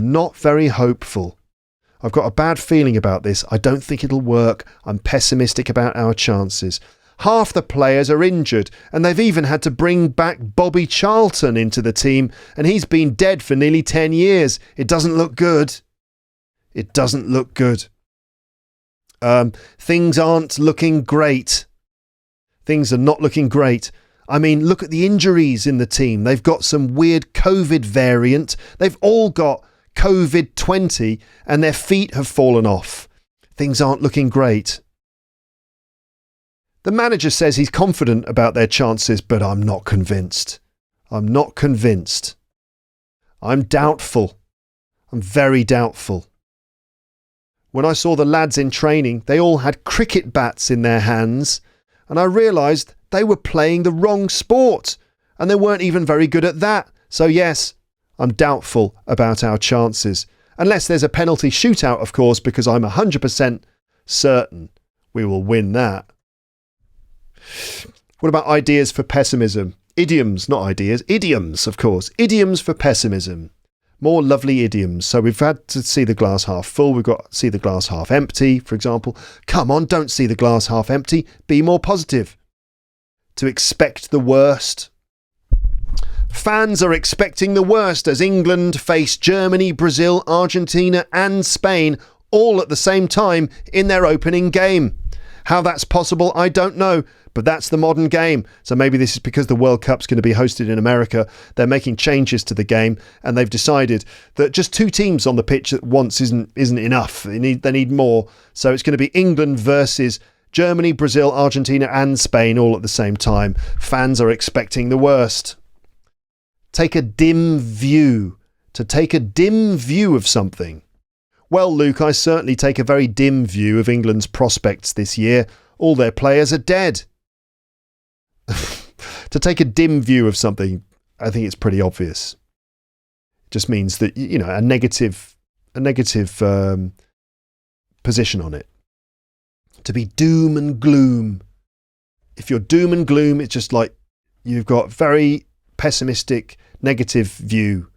S1: got a bad feeling about this. I don't think it'll work. I'm pessimistic about our chances. Half the players are injured, and they've even had to bring back Bobby Charlton into the team, and he's been dead for nearly 10 years. It doesn't look good. Things aren't looking great. Things are not looking great. I mean, look at the injuries in the team. They've got some weird COVID variant. They've all got COVID-20 and their feet have fallen off. Things aren't looking great. The manager says he's confident about their chances, but I'm not convinced. I'm doubtful. I'm very doubtful. When I saw the lads in training, they all had cricket bats in their hands, and I realised they were playing the wrong sport, and they weren't even very good at that. So yes, I'm doubtful about our chances. Unless there's a penalty shootout, of course, because I'm 100% certain we will win that. What about ideas for pessimism? Idioms, not ideas. Idioms, of course. Idioms for pessimism. More lovely idioms. So we've had to see the glass half full. We've got to see the glass half empty, for example. Come on, don't see the glass half empty. Be more positive. To expect the worst. Fans are expecting the worst as England face Germany, Brazil, Argentina and Spain all at the same time in their opening game. How that's possible, I don't know, but that's the modern game. So maybe this is because the World Cup's going to be hosted in America. They're making changes to the game and they've decided that just two teams on the pitch at once isn't enough. They need more. So it's going to be England versus Germany, Brazil, Argentina and Spain all at the same time. Fans are expecting the worst. Take a dim view. To take a dim view of something. Well, Luke, I certainly take a very dim view of England's prospects this year. All their players are dead. To take a dim view of something, I think it's pretty obvious. It just means that, you know, a negative position on it. To be doom and gloom. If you're doom and gloom, it's just like you've got very pessimistic, negative view.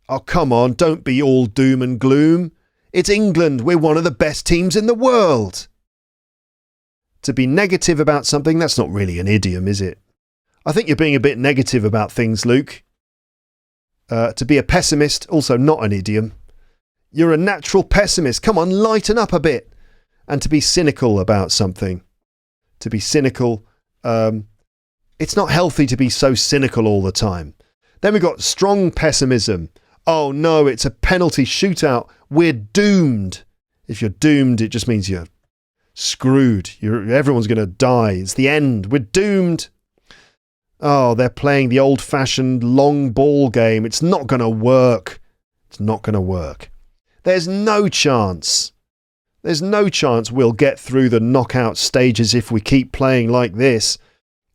S1: Oh, come on, don't be all doom and gloom. It's England. We're one of the best teams in the world. To be negative about something, that's not really an idiom, is it? I think you're being a bit negative about things, Luke. To be a pessimist, also not an idiom. You're a natural pessimist. Come on, lighten up a bit. And to be cynical about something. To be cynical, it's not healthy to be so cynical all the time. Then we've got strong pessimism. Oh no, it's a penalty shootout. We're doomed. If you're doomed, it just means you're screwed. Everyone's going to die. It's the end. We're doomed. Oh, they're playing the old-fashioned long ball game. It's not going to work. It's not going to work. There's no chance. There's no chance we'll get through the knockout stages if we keep playing like this.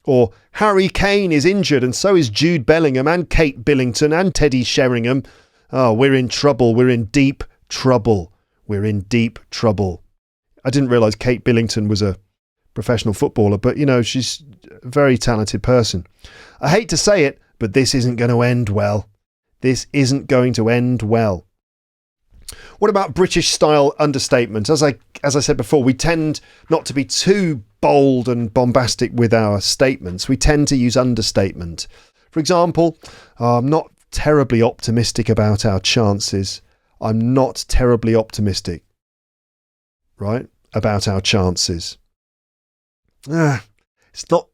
S1: Or Harry Kane is injured and so is Jude Bellingham and Kate Billington and Teddy Sheringham. Oh, we're in trouble. We're in deep trouble. We're in deep trouble. I didn't realise Kate Billington was a professional footballer, but, you know, she's a very talented person. I hate to say it, but this isn't going to end well. This isn't going to end well. What about British-style understatement? As I said before, we tend not to be too bold and bombastic with our statements. We tend to use understatement. For example, I'm not terribly optimistic about our chances. I'm not terribly optimistic, right, about our chances. It's not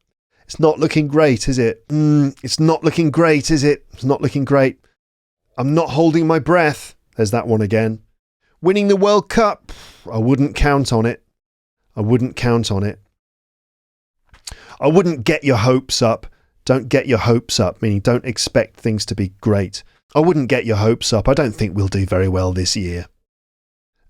S1: looking great, is it? It's not looking great, is it? It's not looking great. I'm not holding my breath. There's that one again. Winning the World Cup. I wouldn't count on it. I wouldn't count on it. I wouldn't get your hopes up. Don't get your hopes up, meaning don't expect things to be great. I wouldn't get your hopes up. I don't think we'll do very well this year.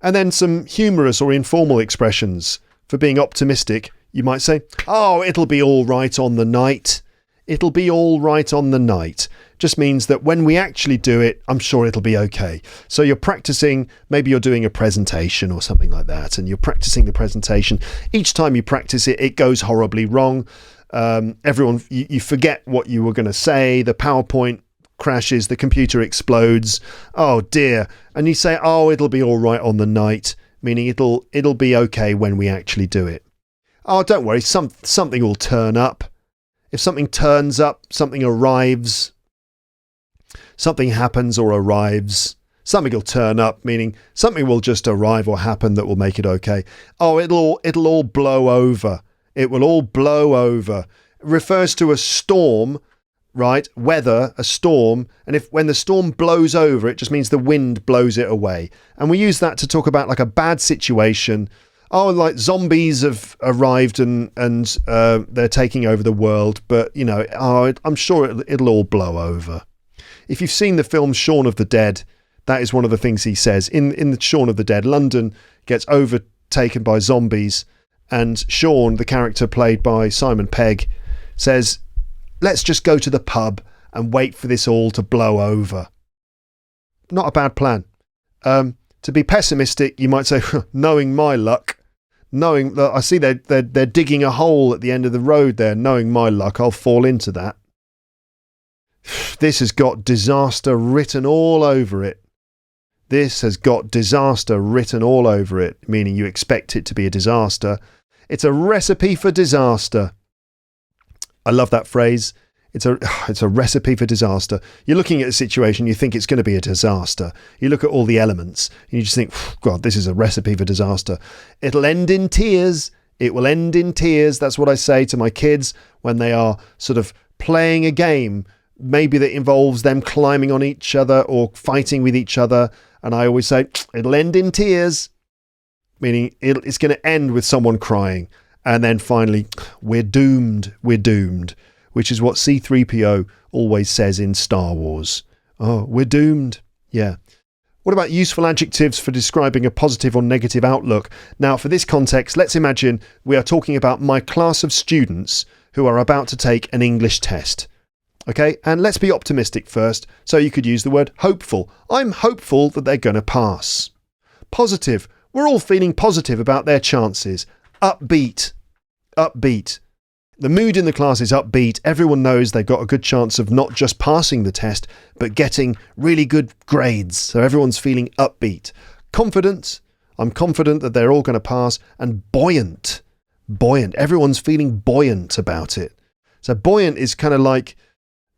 S1: And then some humorous or informal expressions. For being optimistic, You might say, oh, it'll be all right on the night. It'll be all right on the night. Just means that when we actually do it, I'm sure it'll be okay. So you're practicing, maybe you're doing a presentation or something like that, and you're practicing the presentation. Each time you practice it, it goes horribly wrong. You forget what you were going to say. The PowerPoint crashes, the computer explodes. Oh dear. And you say, oh, it'll be all right on the night, meaning it'll be okay when we actually do it. Oh, don't worry, something will turn up. If something turns up, something arrives, something happens or arrives, something will turn up, meaning something will just arrive or happen that will make it okay. Oh, it'll all blow over. It will all blow over. It refers to a storm, right? Weather, a storm. And when the storm blows over, it just means the wind blows it away. And we use that to talk about like a bad situation. Oh, like zombies have arrived and they're taking over the world. But, I'm sure it'll all blow over. If you've seen the film Shaun of the Dead, that is one of the things he says. In the Shaun of the Dead, London gets overtaken by zombies. And Shaun, the character played by Simon Pegg, says, let's just go to the pub and wait for this all to blow over. Not a bad plan. To be pessimistic, you might say, knowing my luck, knowing that I see they're digging a hole at the end of the road there, knowing my luck, I'll fall into that. This has got disaster written all over it. This has got disaster written all over it, meaning you expect it to be a disaster. It's a recipe for disaster. I love that phrase. It's a recipe for disaster. You're looking at a situation, you think it's going to be a disaster. You look at all the elements and you just think, God, this is a recipe for disaster. It'll end in tears. It will end in tears. That's what I say to my kids when they are sort of playing a game, maybe that involves them climbing on each other or fighting with each other. And I always say, it'll end in tears, meaning it's going to end with someone crying. And then finally, we're doomed, which is what C-3PO always says in Star Wars. Oh, we're doomed. Yeah. What about useful adjectives for describing a positive or negative outlook? Now, for this context, let's imagine we are talking about my class of students who are about to take an English test. Okay, and let's be optimistic first. So you could use the word hopeful. I'm hopeful that they're going to pass. Positive. We're all feeling positive about their chances. Upbeat. The mood in the class is upbeat. Everyone knows they've got a good chance of not just passing the test, but getting really good grades. So everyone's feeling upbeat. Confident. I'm confident that they're all going to pass. And buoyant. Everyone's feeling buoyant about it. So buoyant is kind of like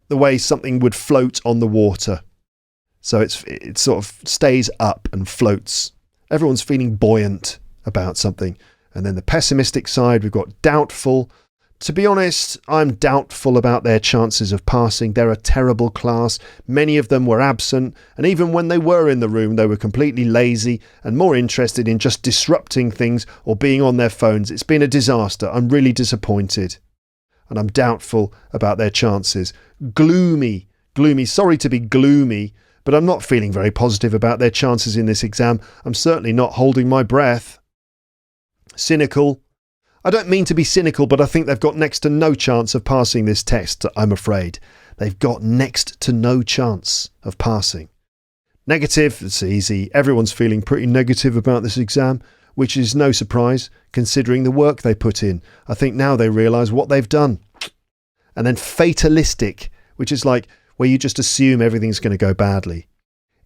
S1: the way something would float on the water. So it sort of stays up and floats. Everyone's feeling buoyant about something. And then the pessimistic side, we've got doubtful. To be honest, I'm doubtful about their chances of passing. They're a terrible class. Many of them were absent. And even when they were in the room, they were completely lazy and more interested in just disrupting things or being on their phones. It's been a disaster. I'm really disappointed. And I'm doubtful about their chances. Gloomy. Sorry to be gloomy, but I'm not feeling very positive about their chances in this exam. I'm certainly not holding my breath. Cynical. I don't mean to be cynical, but I think they've got next to no chance of passing this test, I'm afraid. They've got next to no chance of passing. Negative, it's easy. Everyone's feeling pretty negative about this exam, which is no surprise considering the work they put in. I think now they realise what they've done. And then fatalistic, which is like where you just assume everything's going to go badly.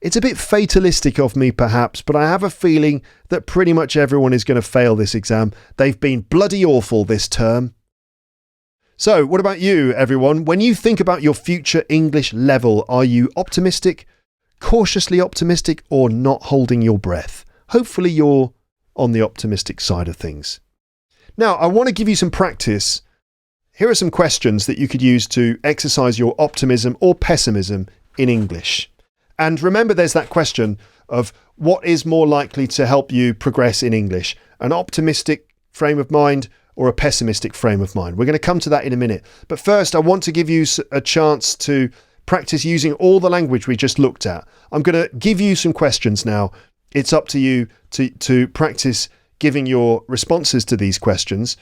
S1: It's a bit fatalistic of me perhaps, but I have a feeling that pretty much everyone is going to fail this exam. They've been bloody awful this term. So what about you, everyone? When you think about your future English level, are you optimistic, cautiously optimistic, or not holding your breath? Hopefully you're on the optimistic side of things. Now, I want to give you some practice. Here are some questions that you could use to exercise your optimism or pessimism in English. And remember, there's that question of what is more likely to help you progress in English, an optimistic frame of mind or a pessimistic frame of mind. We're going to come to that in a minute. But first, I want to give you a chance to practice using all the language we just looked at. I'm going to give you some questions now. It's up to you to practice giving your responses to these questions.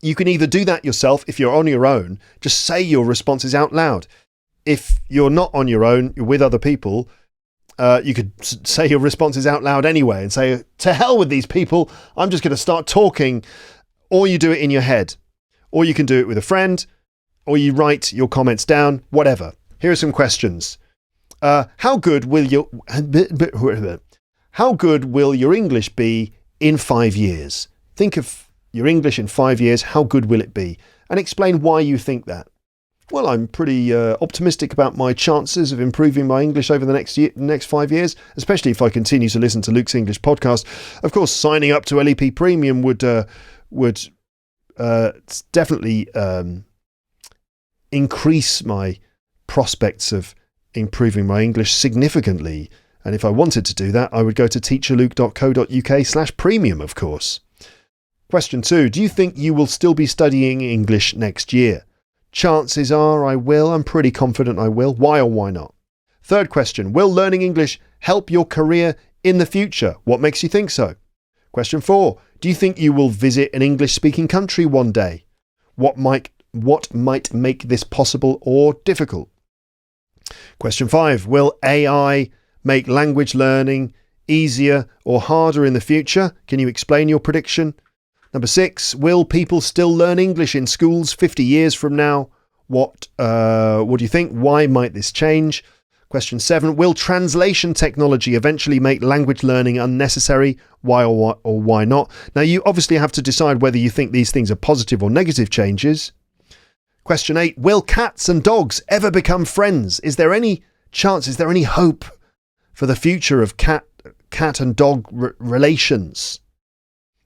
S1: You can either do that yourself if you're on your own, just say your responses out loud. If you're not on your own, you're with other people, you could say your responses out loud anyway and say, to hell with these people, I'm just going to start talking. Or you do it in your head. Or you can do it with a friend, or you write your comments down, whatever. Here are some questions. How good will your English be in 5 years? Think of your English in 5 years. How good will it be? And explain why you think that. Well, I'm pretty optimistic about my chances of improving my English over the next 5 years, especially if I continue to listen to Luke's English podcast. Of course, signing up to LEP Premium would definitely increase my prospects of improving my English significantly. And if I wanted to do that, I would go to teacherluke.co.uk/premium, of course. Question 2. Do you think you will still be studying English next year? Chances are I will. I'm pretty confident I will. Why or why not? Third question. Will learning English help your career in the future? What makes you think so? Question 4. Do you think you will visit an English-speaking country one day? What might make this possible or difficult? Question 5. Will AI make language learning easier or harder in the future? Can you explain your prediction? Number 6. Will people still learn English in schools 50 years from now? What do you think? Why might this change? Question 7. Will translation technology eventually make language learning unnecessary? Why or why not? Now, you obviously have to decide whether you think these things are positive or negative changes. Question 8. Will cats and dogs ever become friends? Is there any chance, is there any hope for the future of cat and dog relations?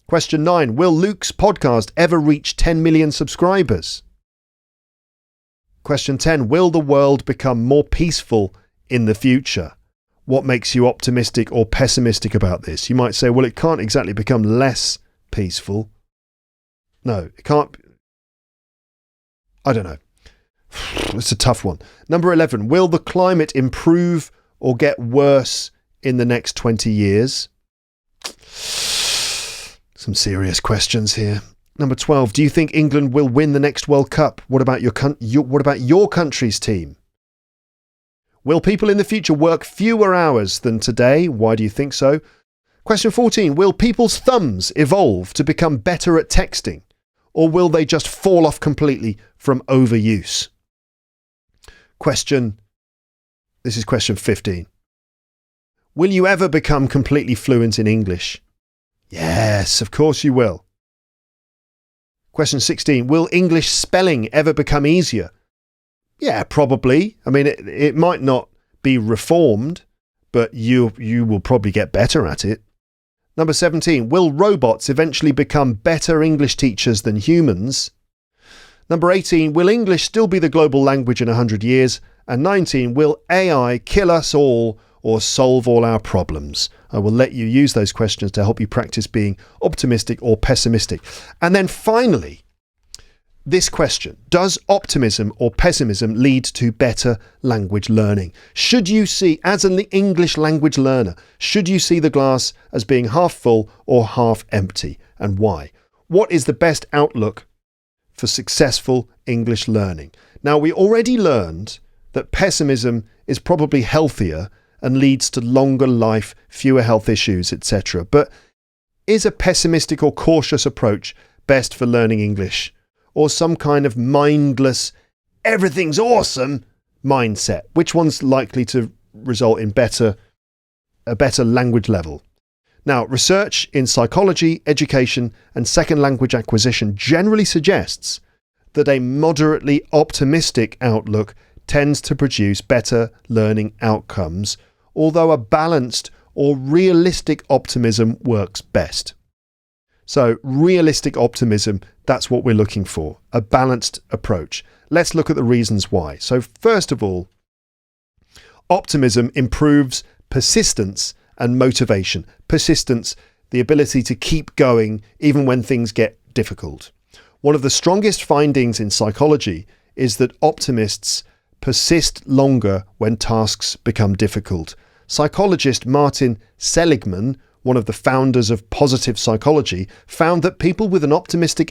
S1: Question 9. Will Luke's podcast ever reach 10 million subscribers? Question 10. Will the world become more peaceful in the future? What makes you optimistic or pessimistic about this? You might say, well, it can't exactly become less peaceful. No, it can't. I don't know. It's a tough one. Number 11. Will the climate improve or get worse in the next 20 years? Some serious questions here. Number 12. Do you think England will win the next World Cup? What about your country's team? Will people in the future work fewer hours than today? Why do you think so? Question 14. Will people's thumbs evolve to become better at texting? Or will they just fall off completely from overuse? This is question 15. Will you ever become completely fluent in English? Yes, of course you will. Question 16. Will English spelling ever become easier? Yeah, probably. I mean, it might not be reformed, but you will probably get better at it. Number 17. Will robots eventually become better English teachers than humans? Number 18. Will English still be the global language in 100 years? And 19. Will AI kill us all or solve all our problems? I will let you use those questions to help you practice being optimistic or pessimistic. And then finally, this question: does optimism or pessimism lead to better language learning? Should you see, as an English language learner, should you see the glass as being half full or half empty, and why? What is the best outlook for successful English learning? Now, we already learned that pessimism is probably healthier and leads to longer life, fewer health issues, etc. But is a pessimistic or cautious approach best for learning English? Or some kind of mindless, everything's awesome mindset? Which one's likely to result in a better language level? Now, research in psychology, education, and second language acquisition generally suggests that a moderately optimistic outlook tends to produce better learning outcomes, although a balanced or realistic optimism works best. So, realistic optimism, that's what we're looking for, a balanced approach. Let's look at the reasons why. So, first of all, optimism improves persistence and motivation. Persistence, the ability to keep going even when things get difficult. One of the strongest findings in psychology is that optimists persist longer when tasks become difficult. Psychologist Martin Seligman, one of the founders of positive psychology, found that people with an optimistic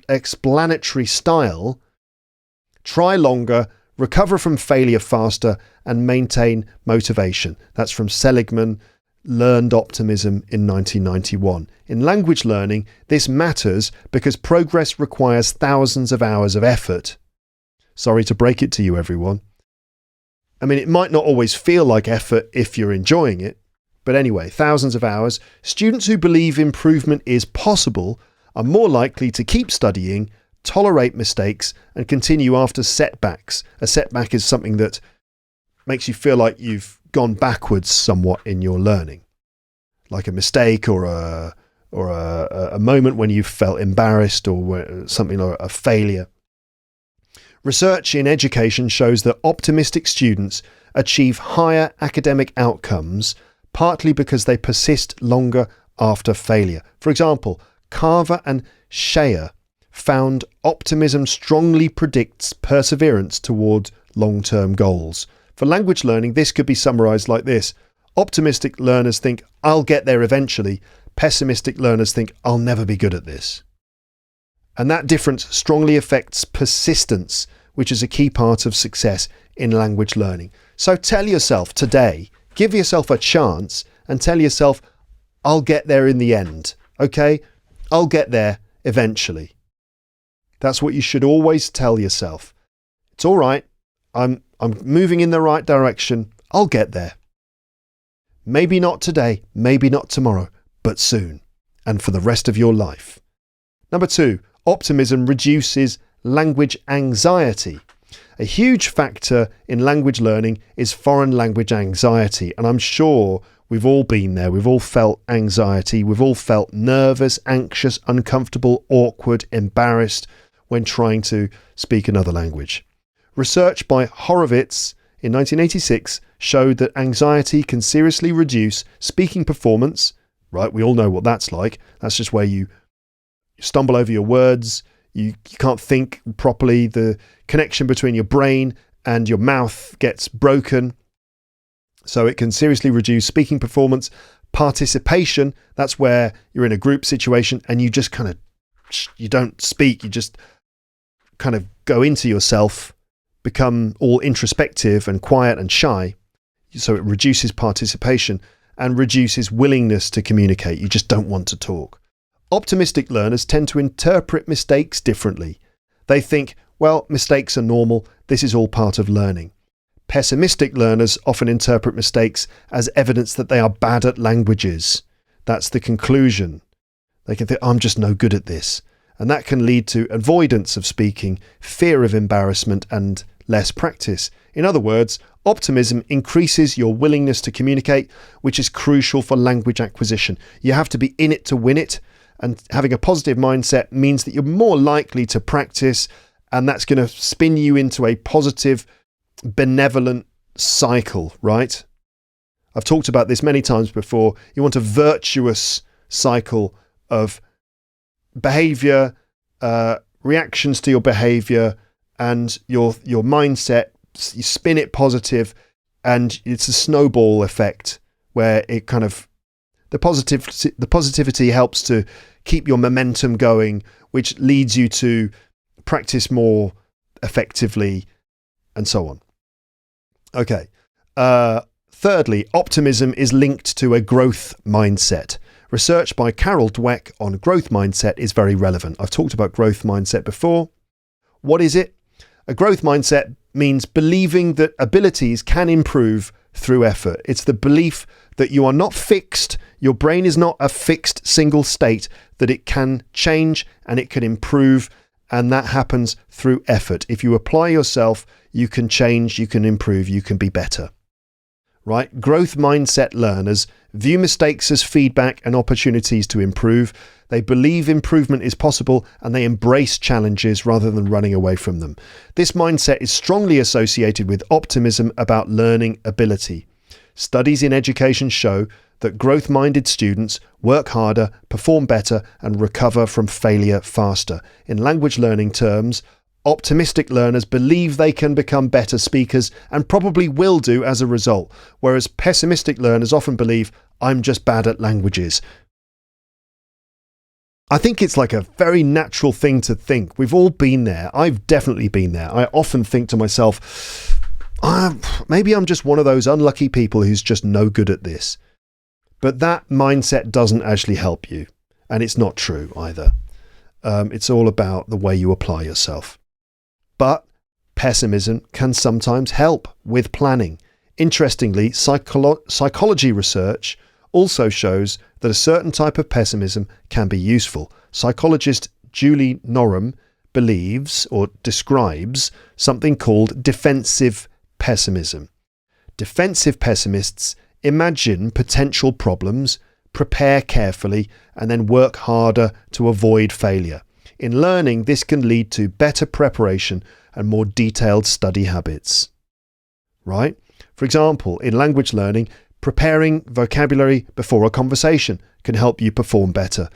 S1: self-explanatory style, try longer, recover from failure faster, and maintain motivation. That's from Seligman, Learned Optimism in 1991. In language learning, this matters because progress requires thousands of hours of effort. Sorry to break it to you, everyone. I mean, it might not always feel like effort if you're enjoying it, but anyway, thousands of hours. Students who believe improvement is possible are more likely to keep studying, tolerate mistakes, and continue after setbacks. A setback is something that makes you feel like you've gone backwards somewhat in your learning, like a mistake or a moment when you felt embarrassed or something like a failure. Research in education shows that optimistic students achieve higher academic outcomes, partly because they persist longer after failure. For example, Carver and Shea found optimism strongly predicts perseverance toward long-term goals. For language learning, this could be summarized like this. Optimistic learners think, I'll get there eventually. Pessimistic learners think, I'll never be good at this. And that difference strongly affects persistence, which is a key part of success in language learning. So tell yourself today, give yourself a chance and tell yourself, I'll get there in the end. Okay? I'll get there eventually. That's what you should always tell yourself. It's all right. I'm moving in the right direction. I'll get there. Maybe not today, maybe not tomorrow, but soon, and for the rest of your life. Number 2, optimism reduces language anxiety. A huge factor in language learning is foreign language anxiety, and I'm sure we've all been there. We've all felt anxiety. We've all felt nervous, anxious, uncomfortable, awkward, embarrassed when trying to speak another language. Research by Horowitz in 1986 showed that anxiety can seriously reduce speaking performance. Right, we all know what that's like. That's just where you stumble over your words, you can't think properly, the connection between your brain and your mouth gets broken. So it can seriously reduce speaking performance. Participation, that's where you're in a group situation and you just you don't speak, you just kind of go into yourself, become all introspective and quiet and shy. So it reduces participation and reduces willingness to communicate. You just don't want to talk. Optimistic learners tend to interpret mistakes differently. They think, well, mistakes are normal. This is all part of learning. Pessimistic learners often interpret mistakes as evidence that they are bad at languages. That's the conclusion. They can think, I'm just no good at this. And that can lead to avoidance of speaking, fear of embarrassment, and less practice. In other words, optimism increases your willingness to communicate, which is crucial for language acquisition. You have to be in it to win it, and having a positive mindset means that you're more likely to practice, and that's going to spin you into a positive, benevolent cycle, right? I've talked about this many times before. You want a virtuous cycle of behavior, reactions to your behavior, and your mindset. You spin it positive, and it's a snowball effect where it kind of the positivity helps to keep your momentum going, which leads you to practice more effectively, and so on. Okay. Thirdly, optimism is linked to a growth mindset. Research by Carol Dweck on growth mindset is very relevant. I've talked about growth mindset before. What is it? A growth mindset means believing that abilities can improve through effort. It's the belief that you are not fixed. Your brain is not a fixed single state, that it can change and it can improve, and that happens through effort. If you apply yourself, you can change, you can improve, you can be better. Right? Growth mindset learners view mistakes as feedback and opportunities to improve. They believe improvement is possible and they embrace challenges rather than running away from them. This mindset is strongly associated with optimism about learning ability. Studies in education show that growth-minded students work harder, perform better, and recover from failure faster. In language learning terms, optimistic learners believe they can become better speakers and probably will do as a result, whereas pessimistic learners often believe, I'm just bad at languages. I think it's like a very natural thing to think. We've all been there. I've definitely been there. I often think to myself, maybe I'm just one of those unlucky people who's just no good at this. But that mindset doesn't actually help you. And it's not true either. It's all about the way you apply yourself. But pessimism can sometimes help with planning. Interestingly, psychology research also shows that a certain type of pessimism can be useful. Psychologist Julie Norum believes or describes something called defensive pessimism. Defensive pessimists imagine potential problems, prepare carefully, and then work harder to avoid failure. In learning, this can lead to better preparation and more detailed study habits. Right? For example, in language learning, preparing vocabulary before a conversation can help you perform better.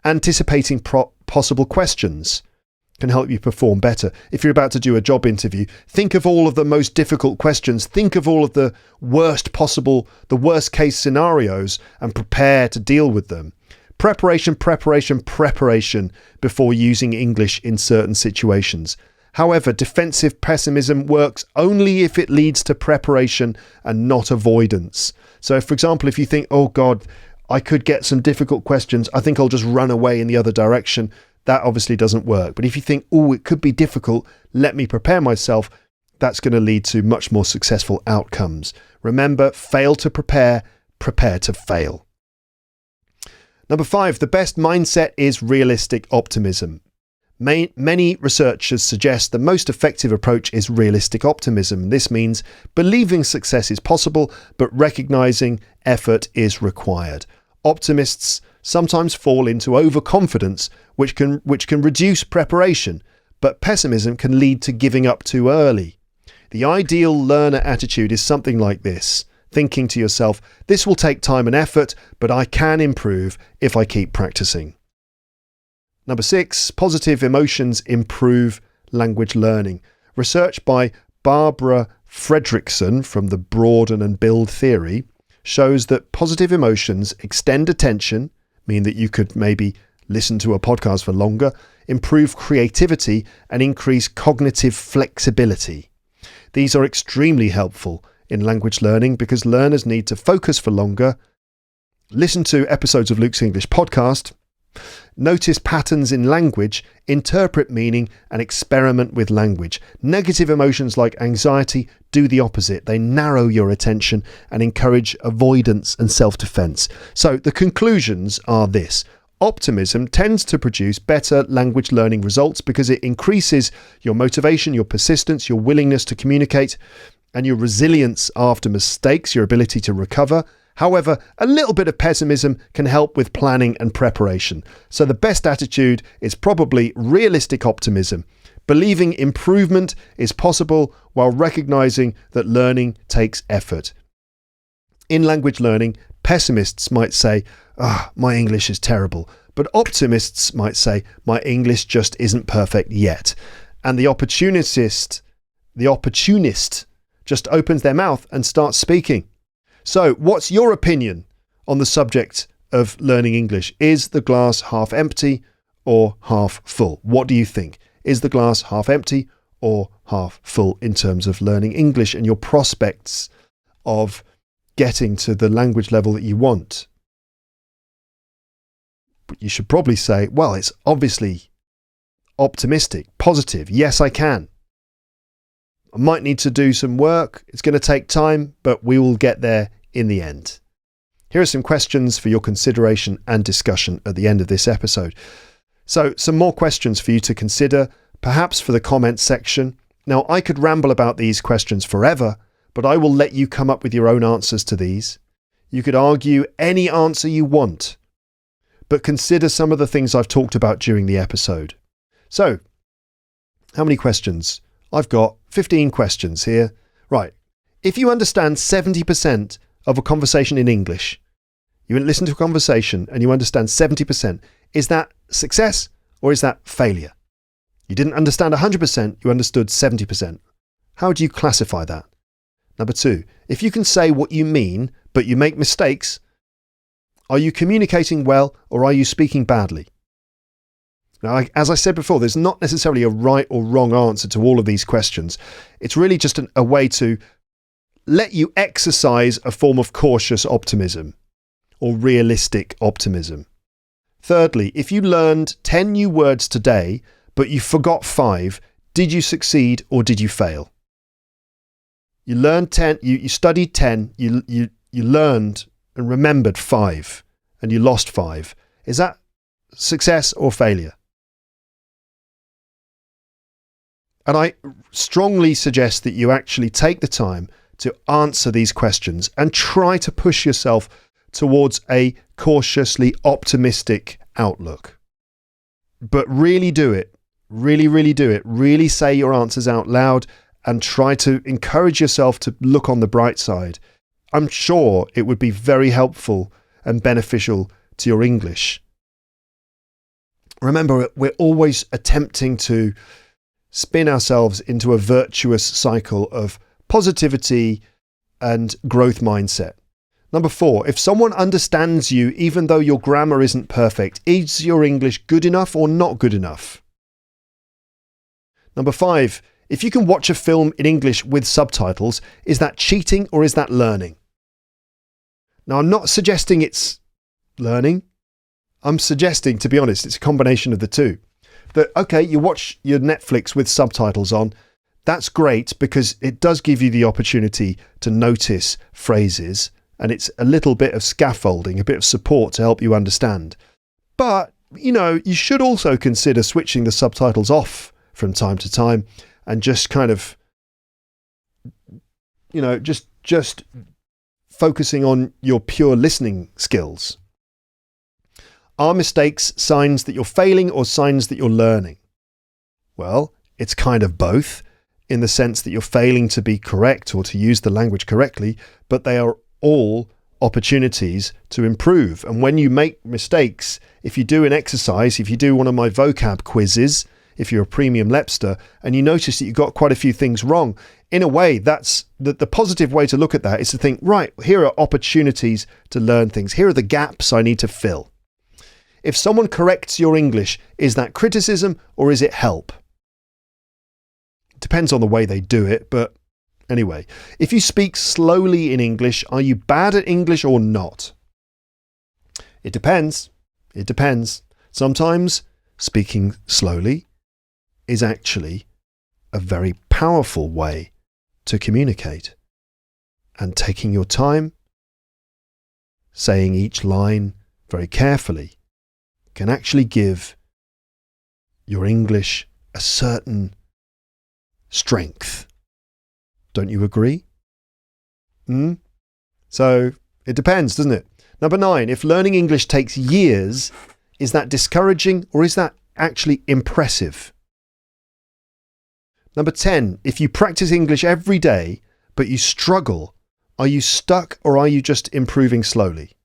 S1: Anticipating possible questions can help you perform better. If you're about to do a job interview, think of all of the most difficult questions. Think of all of the worst case scenarios and prepare to deal with them. Preparation before using English in certain situations. However, defensive pessimism works only if it leads to preparation and not avoidance. So, for example, if you think, oh God, I could get some difficult questions, I think I'll just run away in the other direction, that obviously doesn't work. But if you think, oh, it could be difficult, let me prepare myself, that's going to lead to much more successful outcomes. Remember, fail to prepare, prepare to fail. Number 5, the best mindset is realistic optimism. Many researchers suggest the most effective approach is realistic optimism. This means believing success is possible, but recognizing effort is required. Optimists sometimes fall into overconfidence, which can reduce preparation, but pessimism can lead to giving up too early. The ideal learner attitude is something like this, thinking to yourself, this will take time and effort, but I can improve if I keep practicing. Number 6, positive emotions improve language learning. Research by Barbara Fredrickson from the Broaden and Build theory shows that positive emotions extend attention, mean that you could maybe listen to a podcast for longer, improve creativity, and increase cognitive flexibility. These are extremely helpful in language learning because learners need to focus for longer, listen to episodes of Luke's English podcast, notice patterns in language, interpret meaning, and experiment with language. Negative emotions like anxiety do the opposite. They narrow your attention and encourage avoidance and self-defense. So the conclusions are this. Optimism tends to produce better language learning results because it increases your motivation, your persistence, your willingness to communicate, and your resilience after mistakes, your ability to recover. However, a little bit of pessimism can help with planning and preparation. So the best attitude is probably realistic optimism, believing improvement is possible while recognizing that learning takes effort. In language learning, pessimists might say, my English is terrible. But optimists might say, my English just isn't perfect yet. And the opportunist just opens their mouth and starts speaking. So what's your opinion on the subject of learning English? Is the glass half empty or half full? What do you think? Is the glass half empty or half full in terms of learning English and your prospects of getting to the language level that you want? But you should probably say, well, it's obviously optimistic, positive. Yes, I can. I might need to do some work. It's going to take time, but we will get there in the end. Here are some questions for your consideration and discussion at the end of this episode. So some more questions for you to consider, perhaps for the comments section. Now, I could ramble about these questions forever, but I will let you come up with your own answers to these. You could argue any answer you want, but consider some of the things I've talked about during the episode. So, how many questions? I've got 15 questions here. Right. If you understand 70% of a conversation in English, you listen to a conversation and you understand 70%, is that success or is that failure? You didn't understand 100%, you understood 70%. How do you classify that? Number 2, if you can say what you mean, but you make mistakes, are you communicating well or are you speaking badly? Now, as I said before, there's not necessarily a right or wrong answer to all of these questions. It's really just a way to let you exercise a form of cautious optimism or realistic optimism. Thirdly, if you learned 10 new words today, but you forgot 5, did you succeed or did you fail? You learned 10, you studied 10, you learned and remembered 5, and you lost 5. Is that success or failure? And I strongly suggest that you actually take the time to answer these questions and try to push yourself towards a cautiously optimistic outlook. But really do it. Really do it. Really say your answers out loud and try to encourage yourself to look on the bright side. I'm sure it would be very helpful and beneficial to your English. Remember, we're always attempting to spin ourselves into a virtuous cycle of positivity and growth mindset. Number 4, if someone understands you even though your grammar isn't perfect, is your English good enough or not good enough? Number 5, if you can watch a film in English with subtitles, is that cheating or is that learning? Now, I'm not suggesting it's learning. I'm suggesting, to be honest, it's a combination of the two. That, okay, you watch your Netflix with subtitles on. That's great because it does give you the opportunity to notice phrases, and it's a little bit of scaffolding, a bit of support to help you understand. But, you should also consider switching the subtitles off from time to time and just kind of, just focusing on your pure listening skills. Are mistakes signs that you're failing or signs that you're learning? Well, it's kind of both, in the sense that you're failing to be correct or to use the language correctly, but they are all opportunities to improve. And when you make mistakes, if you do an exercise, if you do one of my vocab quizzes, if you're a premium Lepster, and you notice that you got quite a few things wrong, in a way, that's the positive way to look at that is to think, right, here are opportunities to learn things. Here are the gaps I need to fill. If someone corrects your English, is that criticism or is it help? It depends on the way they do it, but anyway, if you speak slowly in English, are you bad at English or not? It depends. It depends. Sometimes speaking slowly is actually a very powerful way to communicate. And taking your time, saying each line very carefully, can actually give your English a certain strength. Don't you agree? So it depends, doesn't it? Number 9, if learning English takes years, is that discouraging or is that actually impressive? Number 10, if you practice English every day, but you struggle, are you stuck or are you just improving slowly?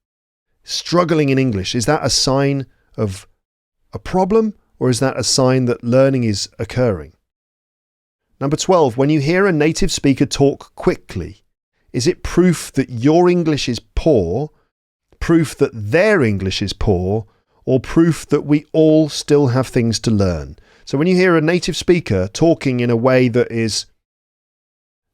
S1: Struggling in English, is that a sign of a problem or is that a sign that learning is occurring? Number 12, when you hear a native speaker talk quickly, is it proof that your English is poor, proof that their English is poor, or proof that we all still have things to learn? So when you hear a native speaker talking in a way that is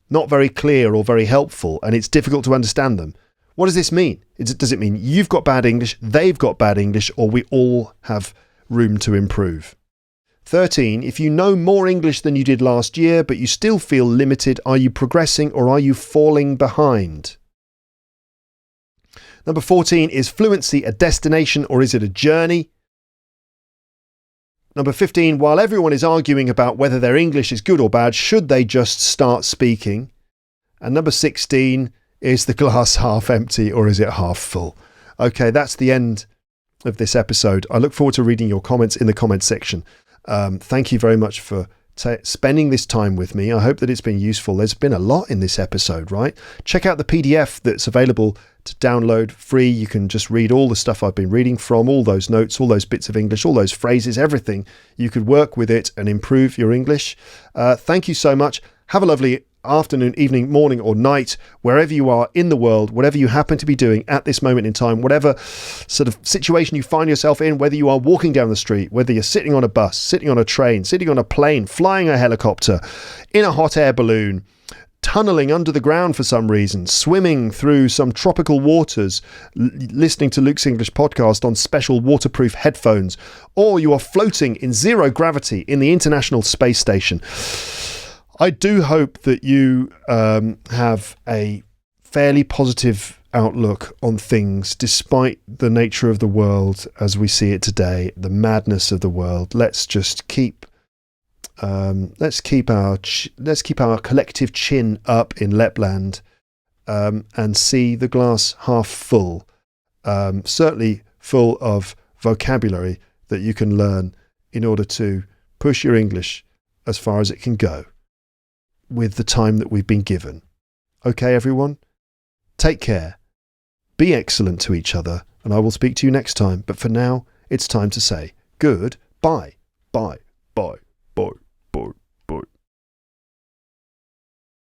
S1: not very clear or very helpful and it's difficult to understand them, what does this mean? Does it mean you've got bad English, they've got bad English, or we all have room to improve? 13, if you know more English than you did last year, but you still feel limited, are you progressing or are you falling behind? Number 14, is fluency a destination or is it a journey? Number 15, while everyone is arguing about whether their English is good or bad, should they just start speaking? And number 16, is the glass half empty or is it half full? Okay, that's the end of this episode. I look forward to reading your comments in the comments section. Thank you very much for spending this time with me. I hope that it's been useful. There's been a lot in this episode, right? Check out the PDF that's available to download free. You can just read all the stuff I've been reading from, all those notes, all those bits of English, all those phrases, everything. You could work with it and improve your English. Thank you so much. Have a lovely afternoon, evening, morning or night, wherever you are in the world, whatever you happen to be doing at this moment in time, whatever sort of situation you find yourself in, whether you are walking down the street, whether you're sitting on a bus, sitting on a train, sitting on a plane, flying a helicopter, in a hot air balloon, tunneling under the ground for some reason, swimming through some tropical waters, listening to Luke's English podcast on special waterproof headphones, or you are floating in zero gravity in the International Space Station. I do hope that you have a fairly positive outlook on things despite the nature of the world as we see it today, the madness of the world. Let's just keep our collective chin up in Lapland and see the glass half full. Certainly full of vocabulary that you can learn in order to push your English as far as it can go with the time that we've been given. Okay, everyone? Take care. Be excellent to each other, and I will speak to you next time. But for now, it's time to say goodbye. Bye.